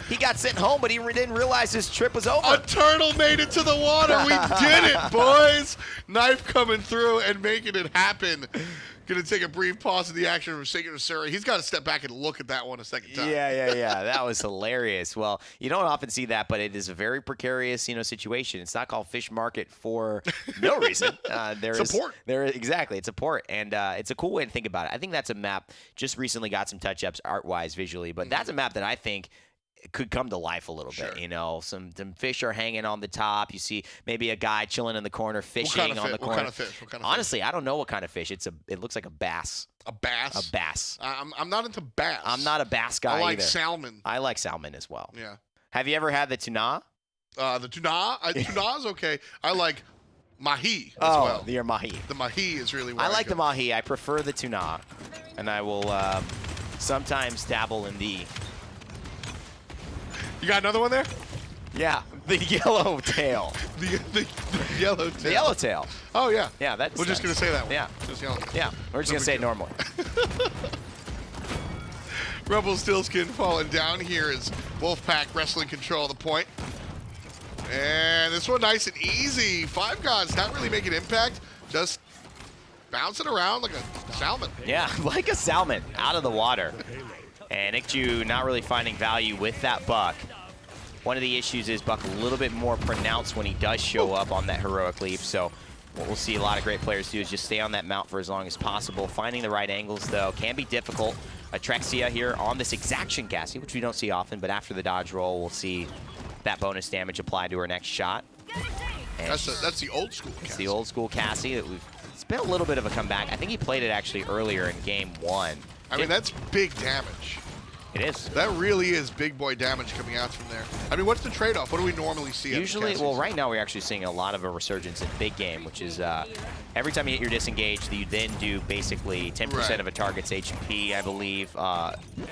He got sent home, but he didn't realize his trip was over. A turtle made it to the water. We did it, boys. Knife coming through and making it happen. Going to take a brief pause in the action from Sacred Surrey. He's got to step back and look at that one a second time. Yeah. That was hilarious. Well, you don't often see that, but it is a very precarious, situation. It's not called Fish Market for no reason. It's a port. Exactly. It's a port, and it's a cool way to think about it. I think that's a map just recently got some touch-ups art-wise visually, but that's a map that I think could come to life a little bit. Some fish are hanging on the top. You see maybe a guy chilling in the corner fishing on the corner. What kind of fish? Honestly, I don't know what kind of fish. It looks like a bass. A bass? A bass. I'm not into bass. I'm not a bass guy I like either. salmon. I like salmon as well. Yeah. Have you ever had the tuna? The tuna? Tuna's okay. I like mahi as well. Your mahi. The mahi is really where I like the mahi. I prefer the tuna. And I will sometimes dabble in the... You got another one there? Yeah, the yellow tail. the yellow tail. The yellow tail. Oh, yeah. Yeah, that's We're just going to say that one. Yeah. Just yellow. Yeah, we're just going to say it normally. Rebel Stillskin falling down here as Wolfpack wrestling control of the point. And this one nice and easy. Five Gods not really making impact. Just bouncing around like a salmon. Yeah, like a salmon out of the water. And Ikju not really finding value with that buck. One of the issues is Buck a little bit more pronounced when he does show up on that heroic leap. So what we'll see a lot of great players do is just stay on that mount for as long as possible. Finding the right angles, though, can be difficult. Atrexia here on this exaction Cassie, which we don't see often, but after the dodge roll, we'll see that bonus damage applied to her next shot. That's the old school Cassie. It's the old school Cassie. It's been a little bit of a comeback. I think he played it actually earlier in game 1. I mean, that's big damage. It is. That really is big boy damage coming out from there. I mean, what's the trade-off? What do we normally see? Usually, well, right now we're actually seeing a lot of a resurgence in big game, which is every time you hit your disengage, you then do basically 10% of a target's HP, I believe,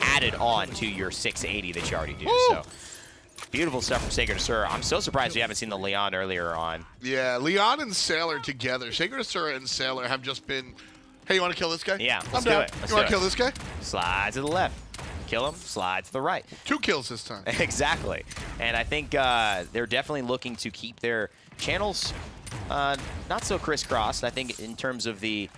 added on to your 680 that you already do. Woo! So beautiful stuff from Sacred Asura. I'm so surprised we haven't seen the Leon earlier on. Yeah, Leon and Sailor together. Sacred Asura and Sailor have just been, hey, you want to kill this guy? Yeah, I'm let's down. do it. You want to kill this guy? Slide to the left. Kill him, slide to the right. 2 kills this time. Exactly. And I think they're definitely looking to keep their channels not so crisscrossed. I think in terms of the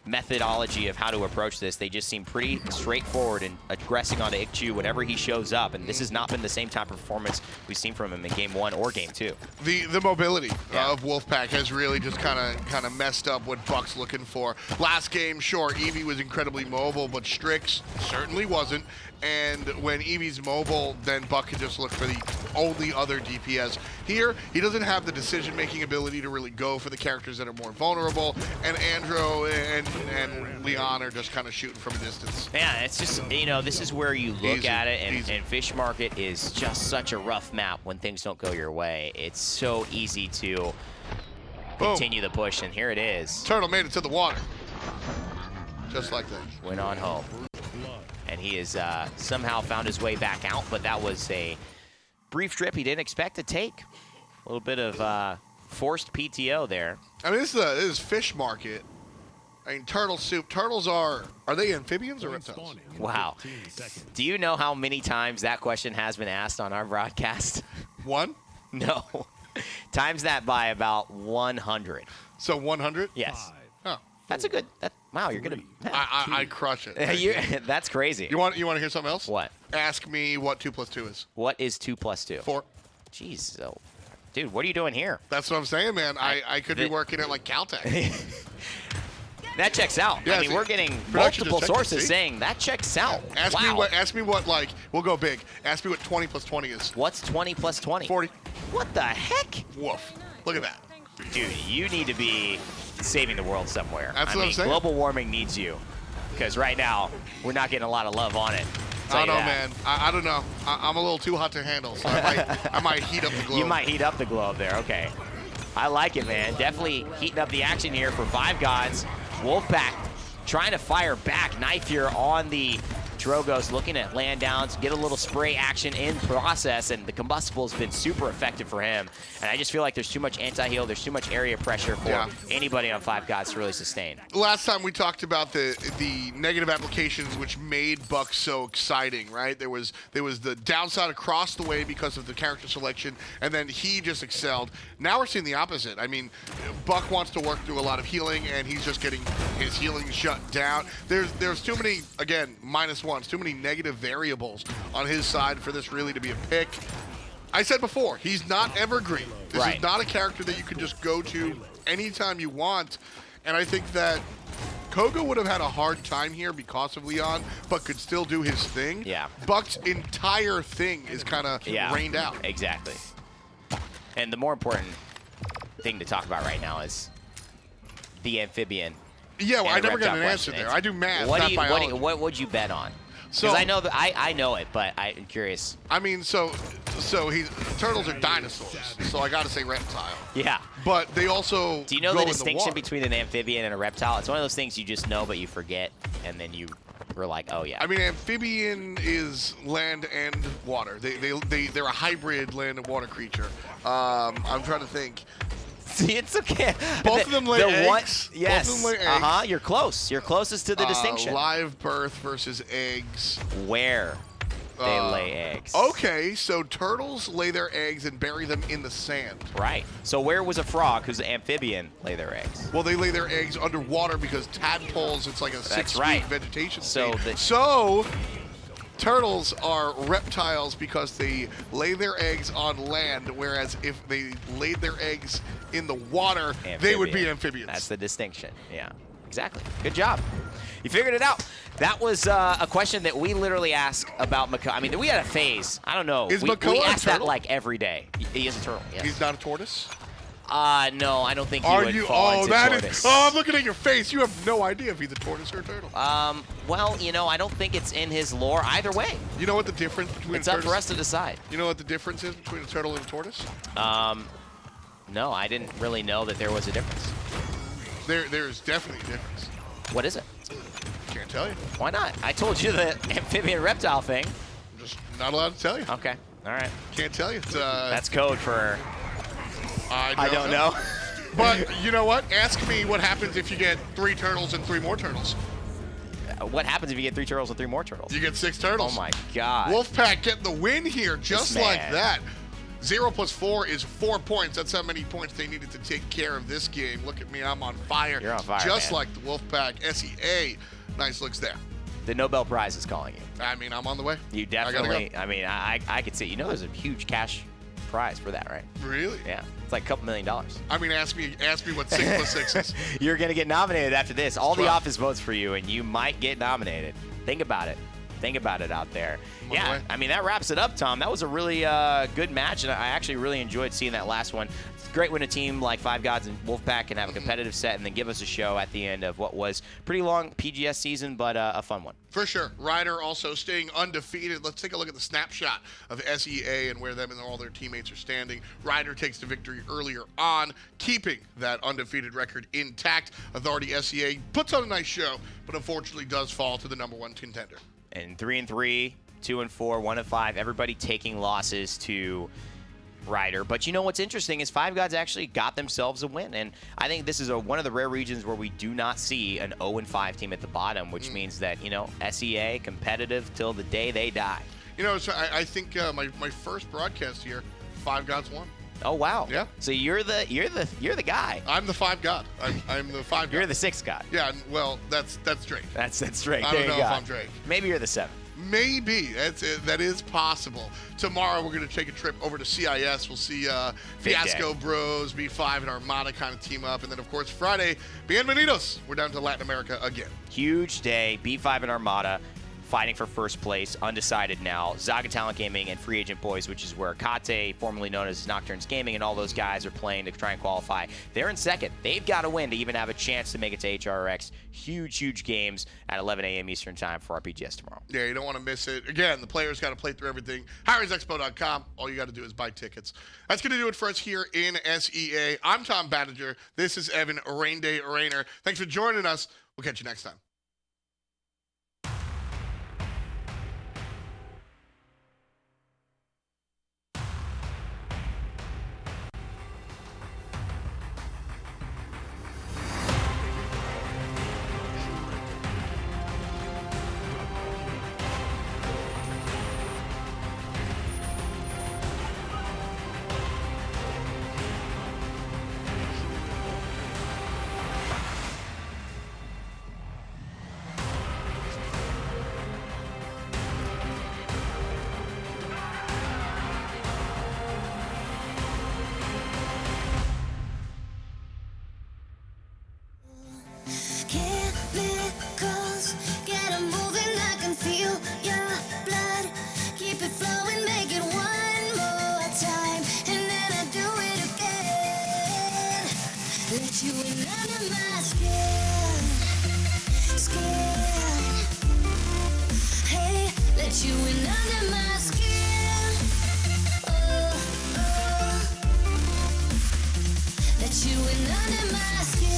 methodology of how to approach this, they just seem pretty straightforward in aggressing onto Ikju whenever he shows up. And this has not been the same type of performance we've seen from him in game 1 or game 2. The mobility of Wolfpack has really just kind of messed up what Buck's looking for. Last game, sure, Eevee was incredibly mobile, but Strix certainly wasn't. And when Eevee's mobile, then Buck can just look for the only other DPS. Here, he doesn't have the decision-making ability to really go for the characters that are more vulnerable, and Andro and Leon are just kind of shooting from a distance. Yeah, it's just, this is where you look Easy, at it, and easy. Fish Market is just such a rough map when things don't go your way. It's so easy to continue the push, and here it is. Turtle made it to the water. Just like that. Went on home. And he has somehow found his way back out, but that was a brief trip he didn't expect to take. A little bit of forced PTO there. I mean, this is Fish Market. I mean, turtle soup. Turtles are they amphibians or reptiles? Wow. Do you know how many times that question has been asked on our broadcast? 1? No. Times that by about 100. So 100? Yes. Oh. That's a good. Wow, you're gonna. I crush it. That's crazy. You want to hear something else? What? Ask me what 2 + 2 is. What is 2 + 2? 4. Jeez, so, dude, what are you doing here? That's what I'm saying, man. I could be working at like Caltech. That checks out. Yeah, I mean, see, we're getting production multiple just checked it, sources see? saying that checks out. Ask Wow. me what like we'll go big. Ask me what 20 + 20 is. What's 20 + 20? 40. What the heck? Woof. Look at that. Dude, you need to be saving the world somewhere. That's what I'm saying. Global warming needs you. Because right now, we're not getting a lot of love on it. I don't know, man. I don't know. I'm a little too hot to handle, so I might heat up the globe. You might heat up the globe there. Okay. I like it, man. Definitely heating up the action here for Five Gods. Wolfpack trying to fire back. Knife here on the Drogo's looking at land downs, get a little spray action in process, and the combustible has been super effective for him. And I just feel like there's too much anti-heal, there's too much area pressure for anybody on 5 gods to really sustain. Last time we talked about the negative applications which made Buck so exciting, right? There was the downside across the way because of the character selection, and then he just excelled. Now we're seeing the opposite. I mean, Buck wants to work through a lot of healing, and he's just getting his healing shut down. There's too many, again, -1s, too many negative variables on his side for this really to be a pick. I said before, he's not evergreen. This is not a character that you can just go to anytime you want, and I think that Koga would have had a hard time here because of Leon, but could still do his thing. Yeah. Buck's entire thing is kind of rained out. Exactly. And the more important thing to talk about right now is the amphibian. Yeah, well, I never got an answer there. I do math, not biology. What would you bet on? Because I know that I know it, but I'm curious. I mean, so turtles are dinosaurs, so I got to say reptile. Yeah. But they also do you know go the in distinction the between an amphibian and a reptile? It's one of those things you just know, but you forget, and then you were like, oh yeah. I mean, amphibian is land and water. They're a hybrid land and water creature. I'm trying to think. See, it's okay. Both of them lay eggs. Yes. Both of them lay eggs. You're close. You're closest to the distinction. Live birth versus eggs. Where they lay eggs. Okay, so turtles lay their eggs and bury them in the sand. Right. So where was a frog who's an amphibian lay their eggs? Well, they lay their eggs underwater because tadpoles, it's like a 6-week vegetation state. So turtles are reptiles because they lay their eggs on land, whereas if they laid their eggs in the water, they would be amphibians. That's the distinction. Yeah, exactly. Good job. You figured it out. That was a question that we literally ask about Mako. I mean, we had a phase. I don't know. Is we ask that turtle? like every day. He is a turtle. Yes. He's not a tortoise? No, I don't think he would fall into tortoise. I'm looking at your face. You have no idea if he's a tortoise or a turtle. Well, you know, I don't think it's in his lore either way. You know what the difference between It's up for us to decide. You know what the difference is between a turtle and a tortoise? No, I didn't really know that there was a difference. There's definitely a difference. What is it? Can't tell you. Why not? I told you the amphibian reptile thing. I'm just not allowed to tell you. Okay. All right. Can't tell you. That's code for I don't know. But you know what? Ask me what happens if you get 3 turtles and 3 more turtles. What happens if you get 3 turtles and 3 more turtles? You get 6 turtles. Oh my God. Wolfpack getting the win here, just like that. 0 + 4 is 4 points. That's how many points they needed to take care of this game. Look at me, I'm on fire. You're on fire, just man. like the Wolfpack. SEA. Nice looks there. The Nobel Prize is calling you. I mean, I'm on the way. You definitely. I mean, I could see. You know, there's a huge cash prize for that, right? Really? Yeah. It's like a couple $1 million. I mean, ask me what 6 + 6 is. You're gonna get nominated after this. All the office votes for you, and you might get nominated. Think about it. Think about it out there. Yeah, I mean, that wraps it up, Tom. That was a really good match, and I actually really enjoyed seeing that last one. It's great when a team like 5 Gods and Wolfpack can have a competitive set and then give us a show at the end of what was pretty long PGS season, but a fun one. For sure. Ryder also staying undefeated. Let's take a look at the snapshot of SEA and where them and all their teammates are standing. Ryder takes the victory earlier on, keeping that undefeated record intact. Authority SEA puts on a nice show, but unfortunately does fall to the #1 contender. And 3-3, 2-4, 1-5, everybody taking losses to Ryder. But you know what's interesting is 5 Gods actually got themselves a win. And I think this is one of the rare regions where we do not see an 0-5 team at the bottom, which means that, you know, SEA competitive till the day they die. You know, so I think my first broadcast here, 5 Gods won. Oh wow! Yeah. So you're the guy. I'm the 5 God. I'm the 5 God. You're the 6 God. Yeah. Well, that's Drake. That's Drake. I don't know if I'm Drake. Maybe you're the 7th. Maybe that is possible. Tomorrow we're going to take a trip over to CIS. We'll see Fiasco Bros, B5, and Armada kind of team up, and then of course Friday, Bienvenidos. We're down to Latin America again. Huge day. B5 and Armada fighting for first place, undecided now. Zaga Talent Gaming and Free Agent Boys, which is where Kate, formerly known as Nocturnes Gaming, and all those guys are playing to try and qualify. They're in second. They've got to win to even have a chance to make it to HRX. Huge games at 11 a.m. Eastern time for our PGS tomorrow. Yeah, you don't want to miss it. Again, the players got to play through everything. HighRiseExpo.com. All you got to do is buy tickets. That's going to do it for us here in SEA. I'm Tom Banninger. This is Evan Rain Day Rainer. Thanks for joining us. We'll catch you next time. Let you in under my skin, skin. Hey, let you in under my skin. Oh, oh. Let you in under my